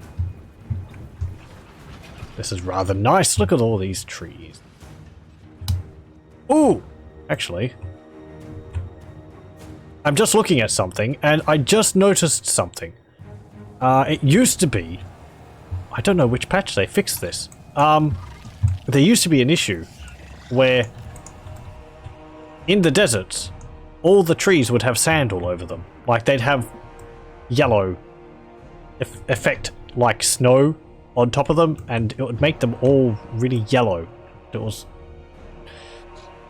This is rather nice. Look at all these trees. Ooh! Actually, I'm just looking at something, and I just noticed something. It used to be... I don't know which patch they fixed this. There used to be an issue where in the deserts, all the trees would have sand all over them. Like, they'd have yellow effect like snow on top of them, and it would make them all really yellow.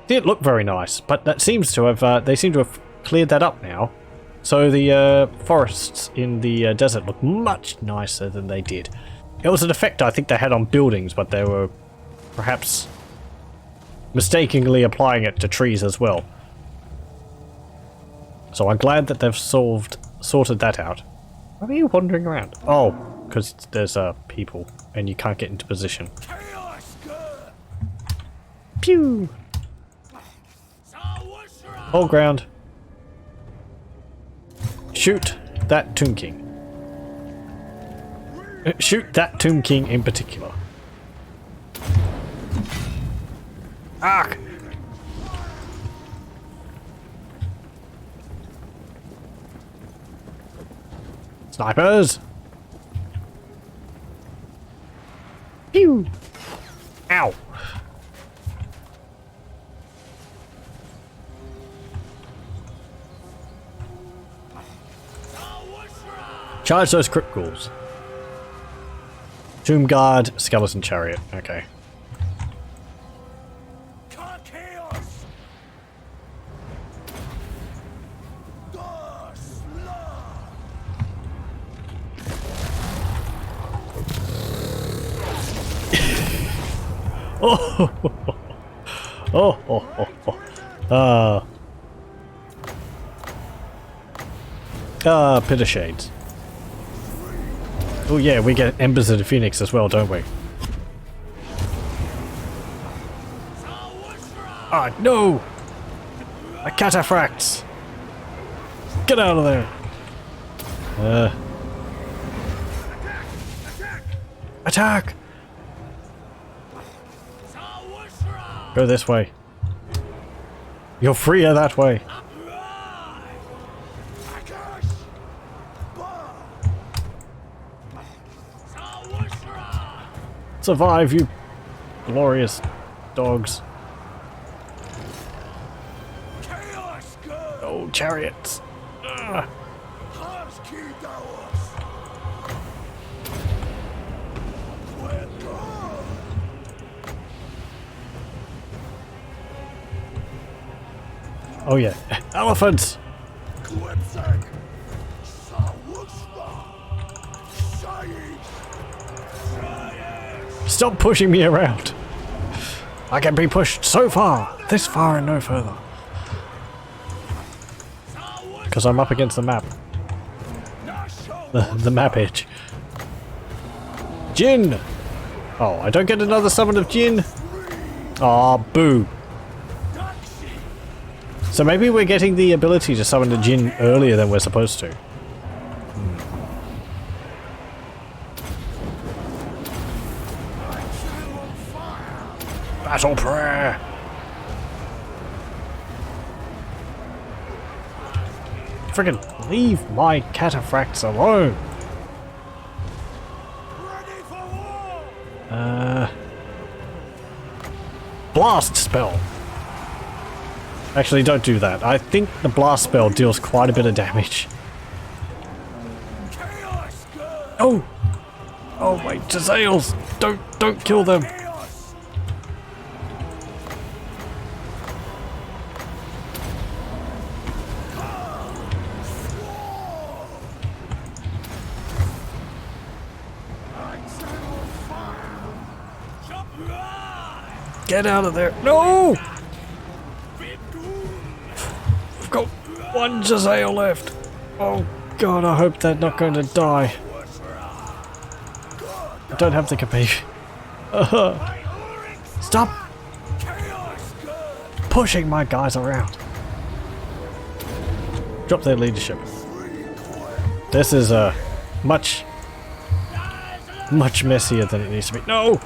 Didn't look very nice, but that seems to have, they seem to have cleared that up now. So the forests in the desert look much nicer than they did. It was an effect I think they had on buildings, but they were perhaps mistakenly applying it to trees as well. So I'm glad that they've sorted that out. Why are you wandering around? Oh, because there's people and you can't get into position. Pew! Hold ground. Shoot that Tomb King. Shoot that Tomb King in particular. Ark! Snipers! Pew! Ow! Charge those crypt ghouls. Tomb Guard, Skeleton Chariot. Okay. Oh, oh, oh, oh, oh. Pit of Shades. Oh yeah, we get Embers of the Phoenix as well, don't we? Ah, no! A cataphracts! Get out of there! Attack! Go this way. You're freer that way. Survive, you glorious dogs. Oh, chariots. Ugh. Oh yeah, elephants! Stop pushing me around! I can be pushed so far, this far and no further. Because I'm up against the map. The map edge. Jinn! Oh, I don't get another summon of Jinn? Aw, boo. So maybe we're getting the ability to summon the Jinn earlier than we're supposed to. Battle prayer! Friggin' leave my cataphracts alone! Blast spell! Actually, don't do that. I think the blast spell deals quite a bit of damage. Oh! Oh my Jezzails! Don't kill them! Get out of there! No! I've got one Jezzail left. Oh, God, I hope they're not going to die. I don't have the capacity. Stop pushing my guys around. Drop their leadership. This is much messier than it needs to be. No!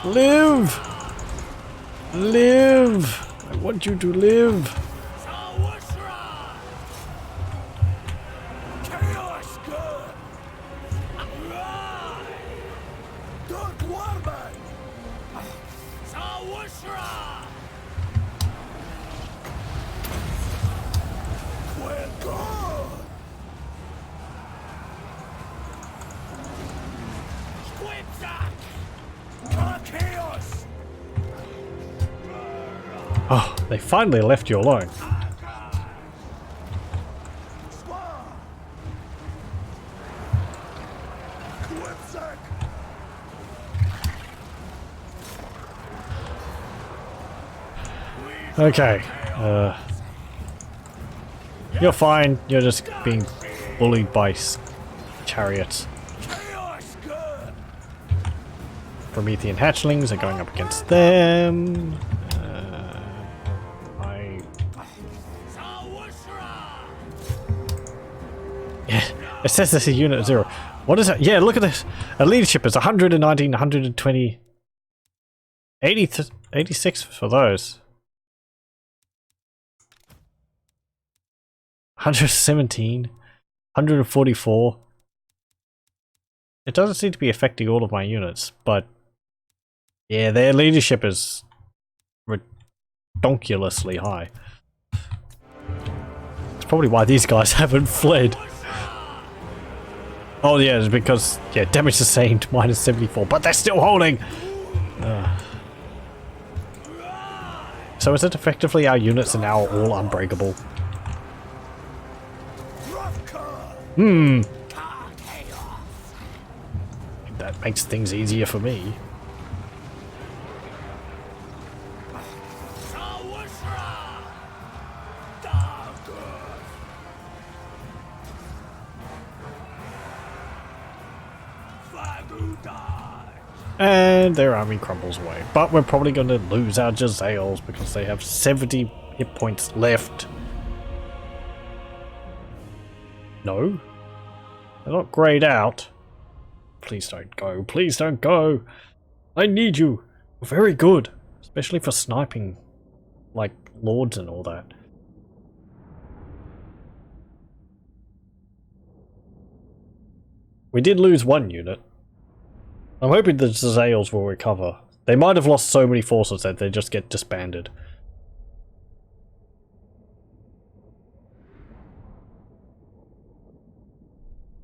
Live! Live! I want you to live! Oh, they finally left you alone. Okay, you're fine, you're just being bullied by chariots. Promethean hatchlings are going up against them. Yeah, it says this is unit 0. What is it? Yeah, look at this. A leadership is 119, 120, 86 for those. 117, 144. It doesn't seem to be affecting all of my units, but yeah, their leadership is redonkulously high. It's probably why these guys haven't fled. Oh yeah, it's because, yeah, damage sustained minus 74, but they're still holding! So is it effectively our units are now all unbreakable? That makes things easier for me. And their army crumbles away. But we're probably going to lose our Jezzails because they have 70 hit points left. No? They're not grayed out. Please don't go. Please don't go. I need you. You're very good. Especially for sniping, like, lords and all that. We did lose one unit. I'm hoping the Jezzails will recover. They might have lost so many forces that they just get disbanded.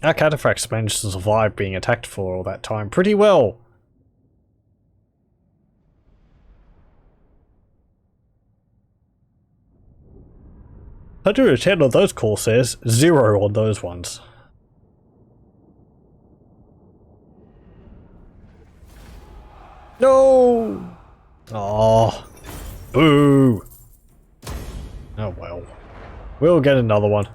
Our cataphracts managed to survive being attacked for all that time pretty well. $110 on those Corsairs, 0 on those ones. No! Oh, boo! Oh well. We'll get another one.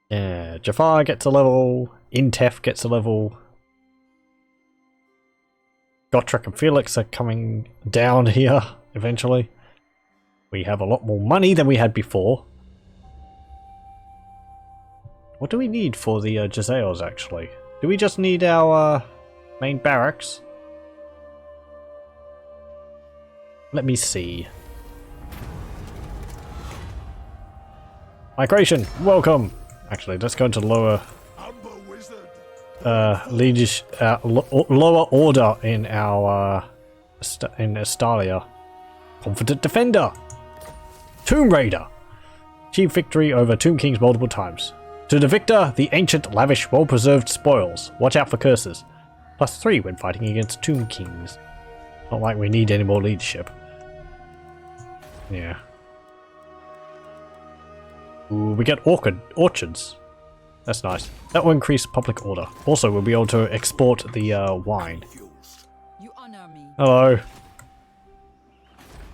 Yeah, Jafar gets a level, Intef gets a level. Gotrek and Felix are coming down here eventually. We have a lot more money than we had before. What do we need for the Jezzails actually? Do we just need our main barracks? Let me see. Migration, welcome! Actually, let's go into lower lower order in our in Estalia. Confident Defender, Tomb Raider, achieve victory over Tomb Kings multiple times. To the victor, the ancient, lavish, well-preserved spoils. Watch out for curses. +3 when fighting against Tomb Kings. Not like we need any more leadership. Yeah. Ooh, we get orchards. That's nice. That will increase public order. Also, we'll be able to export the wine. You honor me. Hello.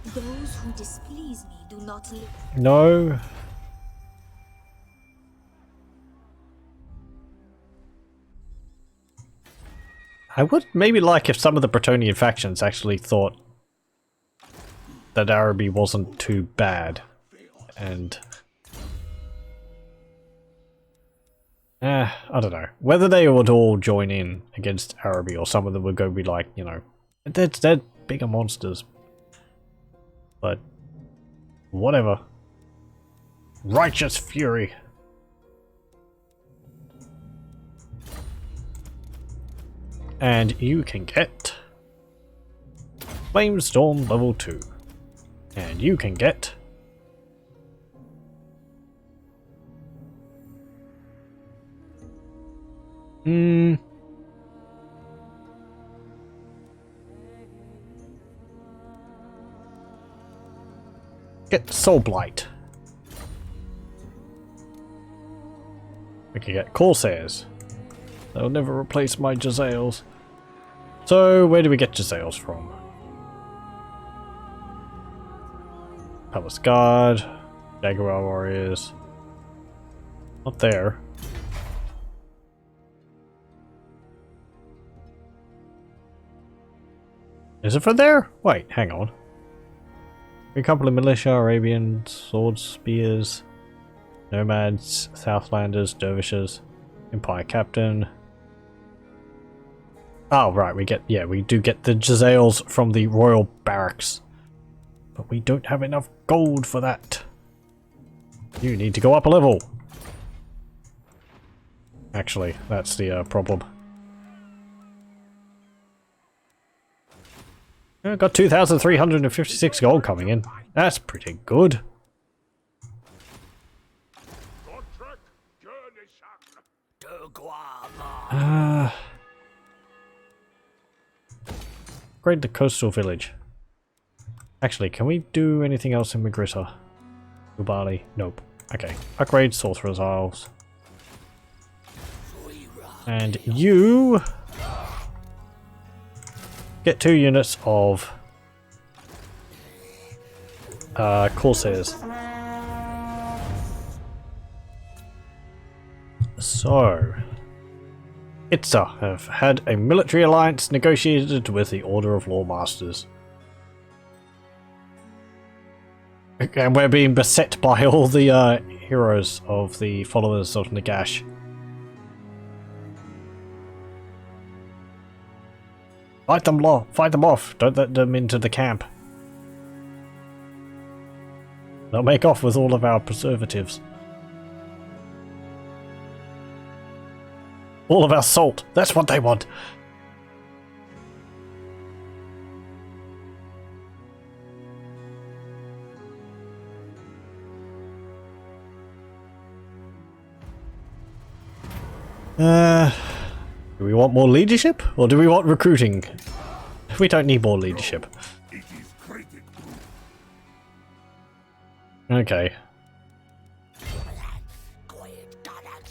Those who displease me do not live. No. I would maybe like if some of the Bretonnian factions actually thought that Araby wasn't too bad. And I don't know. Whether they would all join in against Araby or some of them would go be like, you know, they're bigger monsters. But whatever. Righteous fury. And you can get Flamestorm level 2. And you can get get Soul Blight. We can get Corsairs. They'll never replace my Jezzails. So, where do we get Jezzails from? Palace Guard, Jaguar Warriors. Not there. Is it from there? Wait, hang on. A couple of militia, Arabian, swords, spears, nomads, Southlanders, dervishes, Empire Captain. Oh, right, we do get the Jezzails from the Royal Barracks. But we don't have enough gold for that. You need to go up a level. Actually, that's the problem. I got 2,356 gold coming in. That's pretty good. Upgrade the coastal village. Actually, can we do anything else in Magritta? Ubali? Nope. Okay. Upgrade Sorcerer's Isles. And you get 2 units of Corsairs. So, Itza have had a military alliance negotiated with the Order of Lawmasters. And we're being beset by all the heroes of the followers of Nagash. Fight them off! Don't let them into the camp. They'll make off with all of our preservatives. All of our salt! That's what they want! Do we want more leadership? Or do we want recruiting? We don't need more leadership. It is created. Okay.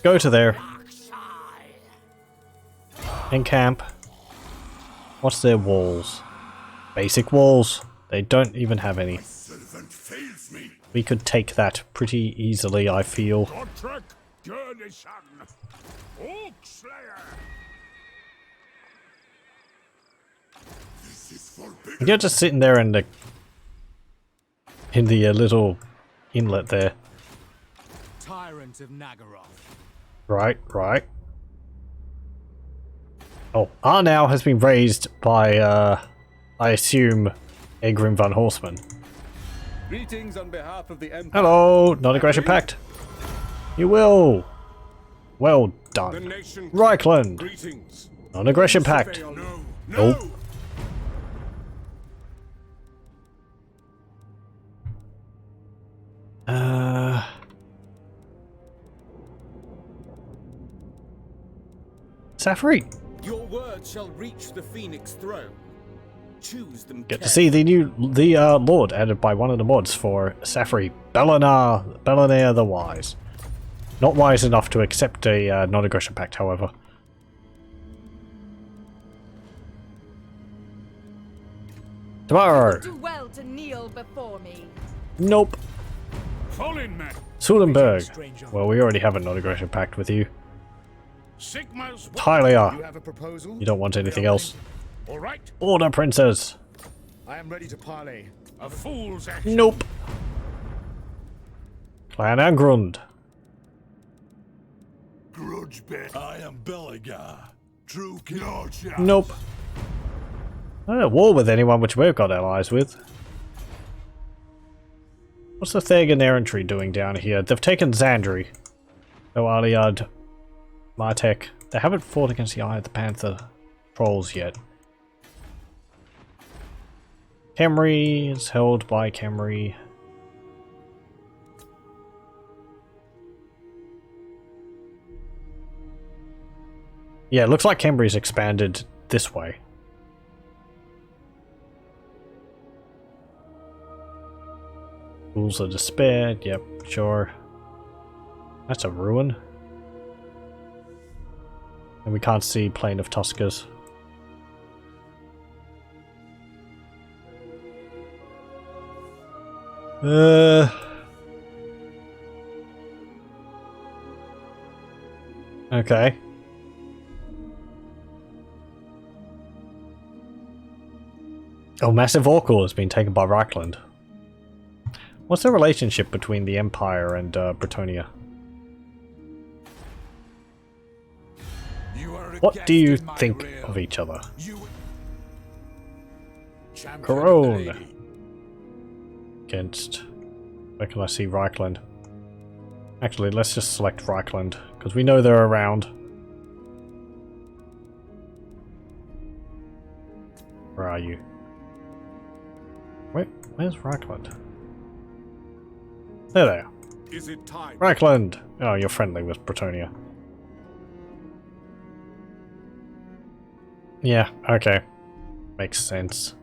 Go to there. Encamp. What's their walls? Basic walls. They don't even have any. Servant fails me. We could take that pretty easily, I feel. Godric Gurnison. Oak Slayer. This is forbidden. You're just sitting there in the little inlet there. Tyrant of Nagaroth. Right. Oh, Arnau has been raised by, I assume, Egrim van Horseman. Greetings on behalf of the Empire. Hello, non-aggression pact. You will. Well The done. nation. Reichland, Greetings. non-aggression pact. No. Nope. Safari. Your word shall reach the Phoenix throne. choose them. Get to see the Lord added by one of the mods for Safri, Bellinair the Wise. Not wise enough to accept a non-aggression pact, however. Tomorrow. Do well to kneel before me. Nope. Fall in, man. Sudenberg. Well, we already have a non-aggression pact with you. Sigma's. You Tylia. have a proposal? You don't want anything else. All right. Order, princess. I am ready to parley. A fool's action. Nope. Clan Angrund. Grudge bet. I am Beligar, true king. No chance. Nope. Not at war with anyone which we've got allies with. What's the Thagan errantry doing down here? They've taken Zandri. No Aliad. Martek. They haven't fought against the Eye of the Panther trolls yet. Khemri is held by Khemri. Yeah, it looks like Khemri's expanded this way. Rules of Despair, yep, sure. That's a ruin. And we can't see Plain of Tuskers. Okay. Oh, Massive Orcal has been taken by Reichland. What's the relationship between the Empire and Bretonia? What do you think of each other? Corone. Against... Where can I see Reichland? Actually, let's just select Reichland, because we know they're around. Where are you? Where's Reichland? There they are. Is it time? Reichland! Oh, you're friendly with Bretonia. Yeah, okay. Makes sense.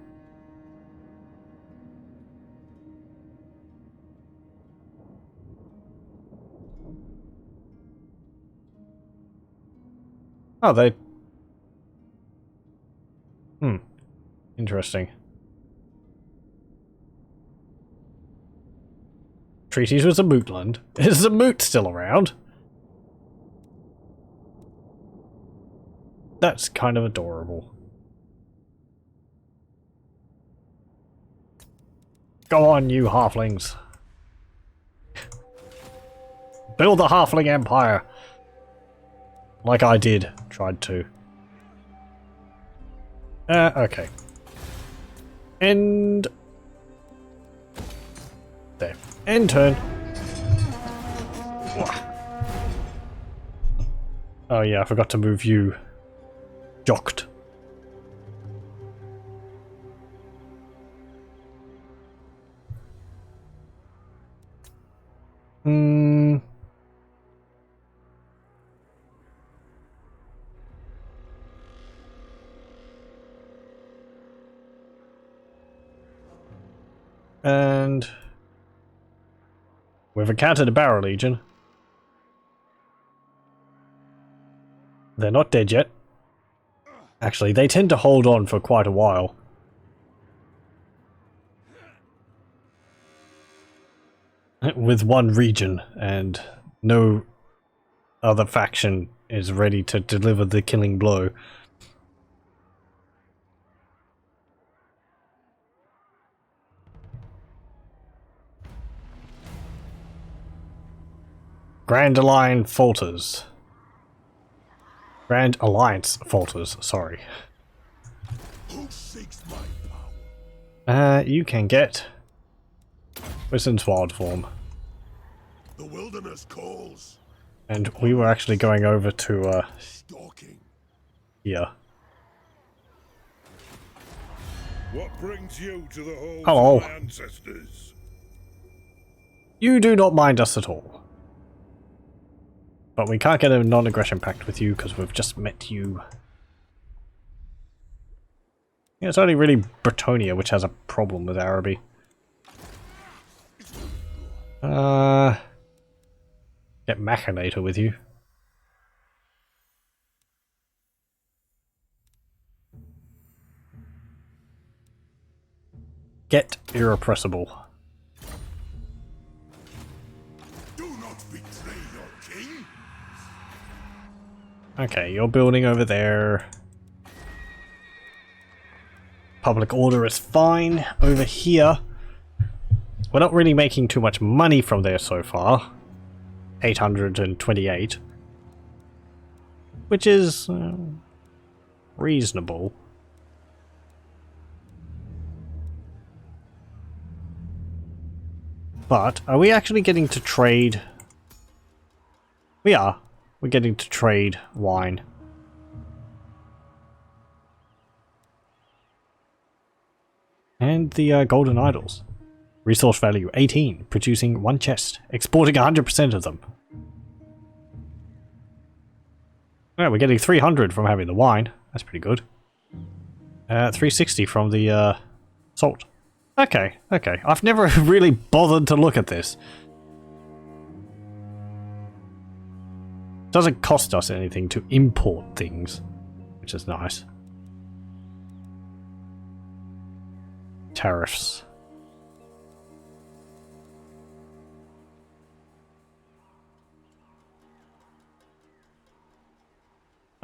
Oh, they... Interesting. Treaties with Zamutland. Is Zamut still around? That's kind of adorable. Go on, you halflings. Build the halfling empire. Like I did. Tried to. Okay. End. There. End turn. Oh yeah, I forgot to move you. Jocked. And we've encountered a Barrow Legion. They're not dead yet. Actually, they tend to hold on for quite a while. With one region, and no other faction is ready to deliver the killing blow. Grand Alliance falters. Grand Alliance falters, sorry. Who seeks my power? You can get Wisdom's Wild Form. The wilderness calls. And we were actually going over to Stalking. here. What brings you to the home Hello. of my ancestors? You do not mind us at all. But we can't get a non-aggression pact with you because we've just met you. Yeah, it's only really Bretonia which has a problem with Araby. Get Machinator with you. Get Irrepressible. Do not betray your king. Okay, you're building over there. Public order is fine over here. We're not really making too much money from there so far. 828. Which is reasonable. But are we actually getting to trade? We are. We're getting to trade wine. And the golden idols. Resource value 18, producing 1 chest, exporting 100% of them. Alright, we're getting 300 from having the wine. That's pretty good. 360 from the salt. Okay, okay. I've never really bothered to look at this. Doesn't cost us anything to import things, which is nice. Tariffs.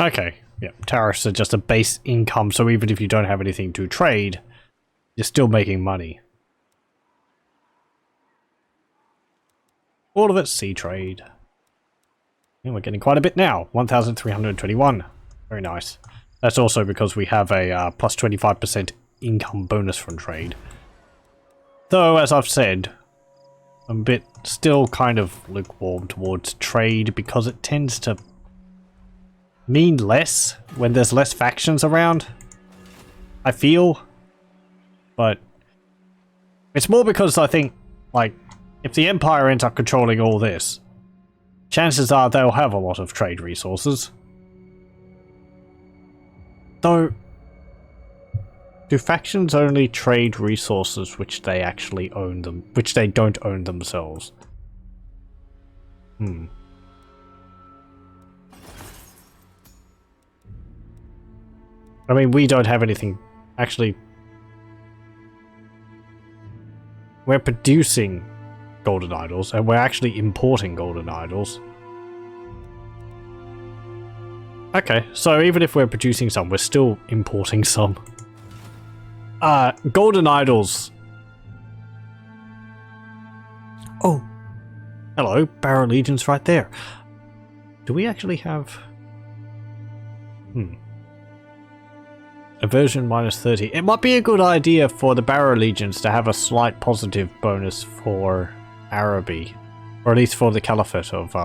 Okay, yeah, tariffs are just a base income, so even if you don't have anything to trade, you're still making money. All of it's sea trade. And we're getting quite a bit now, 1,321. Very nice. That's also because we have a plus 25% income bonus from trade. Though, as I've said, I'm a bit still kind of lukewarm towards trade because it tends to mean less when there's less factions around, I feel. But it's more because I think, like, if the Empire ends up controlling all this, chances are they'll have a lot of trade resources. Though, do factions only trade resources which they actually own them, which they don't own themselves? I mean, we don't have anything actually. We're producing golden idols, and we're actually importing golden idols. Okay, so even if we're producing some, we're still importing some. Golden idols. Oh, hello, Barrow Legion's right there. Do we actually have... Aversion minus 30. It might be a good idea for the Barrow Legions to have a slight positive bonus for Araby. Or at least for the Caliphate of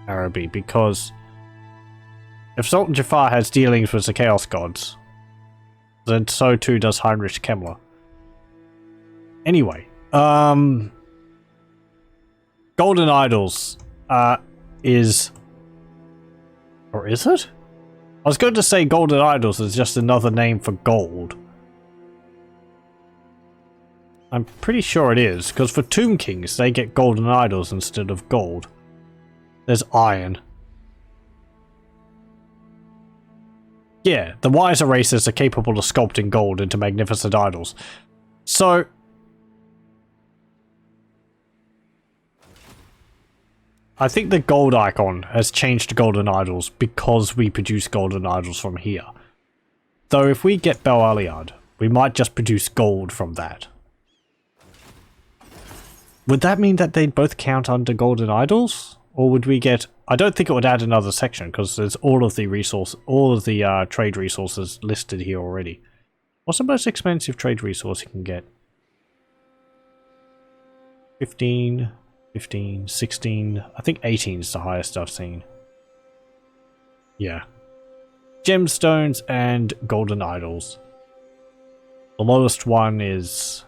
Araby, because if Sultan Jafar has dealings with the Chaos Gods, then so too does Heinrich Kemmler. Anyway, Golden Idols is... Or is it? I was going to say Golden Idols is just another name for gold. I'm pretty sure it is, because for Tomb Kings they get Golden Idols instead of gold. There's iron. Yeah, the wiser races are capable of sculpting gold into magnificent idols. So... I think the gold icon has changed to golden idols because we produce golden idols from here. Though if we get Bel Aliad, we might just produce gold from that. Would that mean that they'd both count under golden idols? Or would we get... I don't think it would add another section because there's all of the trade resources listed here already. What's the most expensive trade resource you can get? 15... 15, 16, I think 18 is the highest I've seen. Yeah. Gemstones and golden idols. The lowest one is...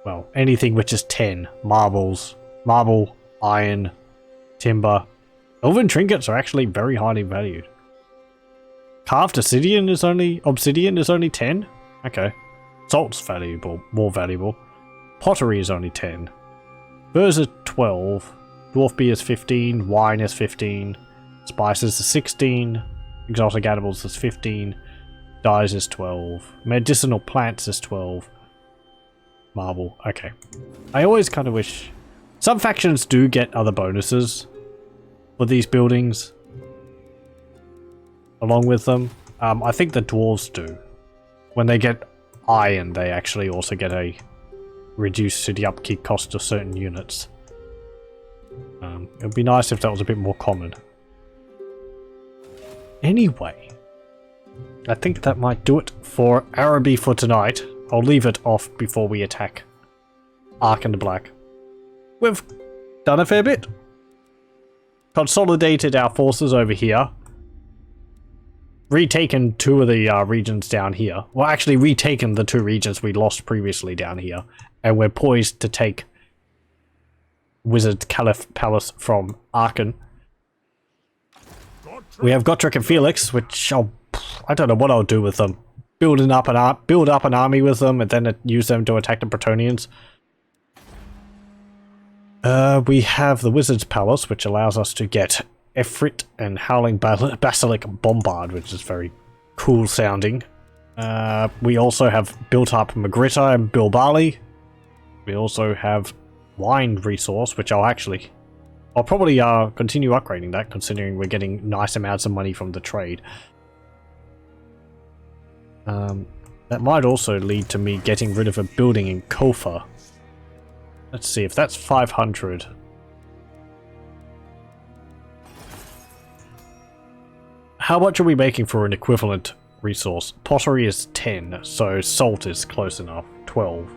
well, anything which is 10. Marbles, marble, iron, timber. Elven trinkets are actually very highly valued. Carved obsidian is only 10? Okay. Salt's valuable, more valuable. Pottery is only 10. Furs are 12. Dwarf beer is 15. Wine is 15. Spices is 16. Exotic animals is 15. Dyes is 12. Medicinal plants is 12. Marble. Okay. I always kind of wish... Some factions do get other bonuses for these buildings along with them. I think the dwarves do. When they get iron, they actually also get a reduced to the upkeep cost of certain units. It would be nice if that was a bit more common. Anyway, I think that might do it for Araby for tonight. I'll leave it off before we attack Arkhan the Black. We've done a fair bit. Consolidated our forces over here. Retaken 2 of the regions down here. Well, actually retaken the 2 regions we lost previously down here. And we're poised to take Wizard Caliph Palace from Arkhan. We have Gotrek and Felix, which I don't know what I'll do with them. Build up an army with them and then use them to attack the Bretonnians. We have the Wizard's Palace, which allows us to get Efrit and Howling Basilic Bombard, which is very cool sounding. We also have built up Magritta and Bilbali. We also have Wine Resource, which I'll probably continue upgrading that, considering we're getting nice amounts of money from the trade. That might also lead to me getting rid of a building in Kofa. Let's see, if that's 500... How much are we making for an equivalent resource? Pottery is 10, so salt is close enough. 12.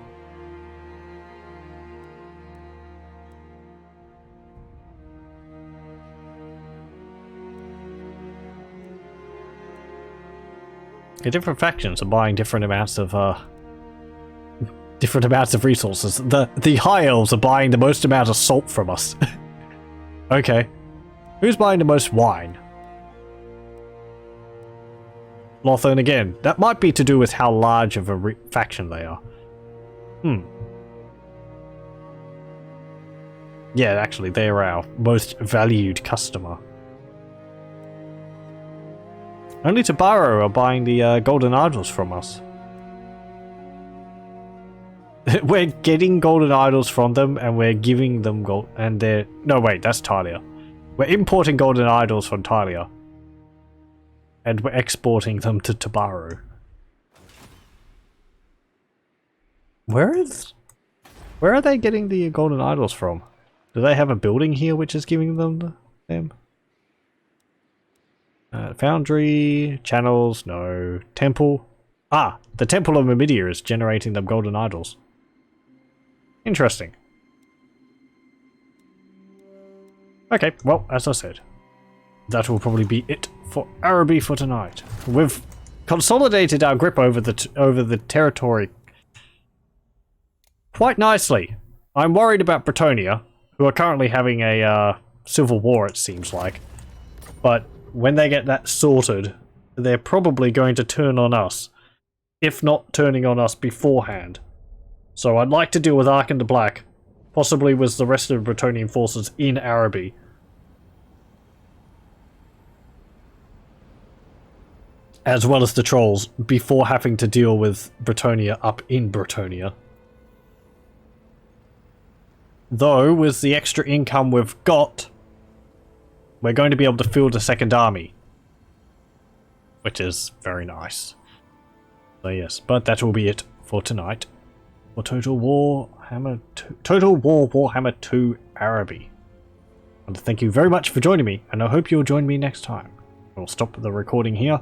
The different factions are buying different amounts of resources. The High Elves are buying the most amount of salt from us. Okay. Who's buying the most wine? Lothern again. That might be to do with how large of a faction they are. Yeah, actually, they are our most valued customer. Only Tabaro are buying the golden idols from us. We're getting golden idols from them, and we're giving them gold. And they're... No, wait, that's Talia. We're importing golden idols from Talia. And we're exporting them to Tabaro. Where are they getting the golden idols from? Do they have a building here which is giving them? Foundry, channels, no. Temple. Ah, the Temple of Mamidia is generating them golden idols. Interesting. Okay, well, as I said, that will probably be it for Araby for tonight. We've consolidated our grip over the territory quite nicely. I'm worried about Bretonnia, who are currently having a civil war, it seems like. But when they get that sorted, they're probably going to turn on us, if not turning on us beforehand. So I'd like to deal with Arkhan the Black, possibly with the rest of the Bretonnian forces in Araby. As well as the trolls, before having to deal with Bretonnia up in Bretonnia. Though, with the extra income we've got, we're going to be able to field a second army. Which is very nice. So yes, but that will be it for tonight. For Total War Warhammer 2 Araby. I want to thank you very much for joining me, and I hope you'll join me next time. I'll stop the recording here.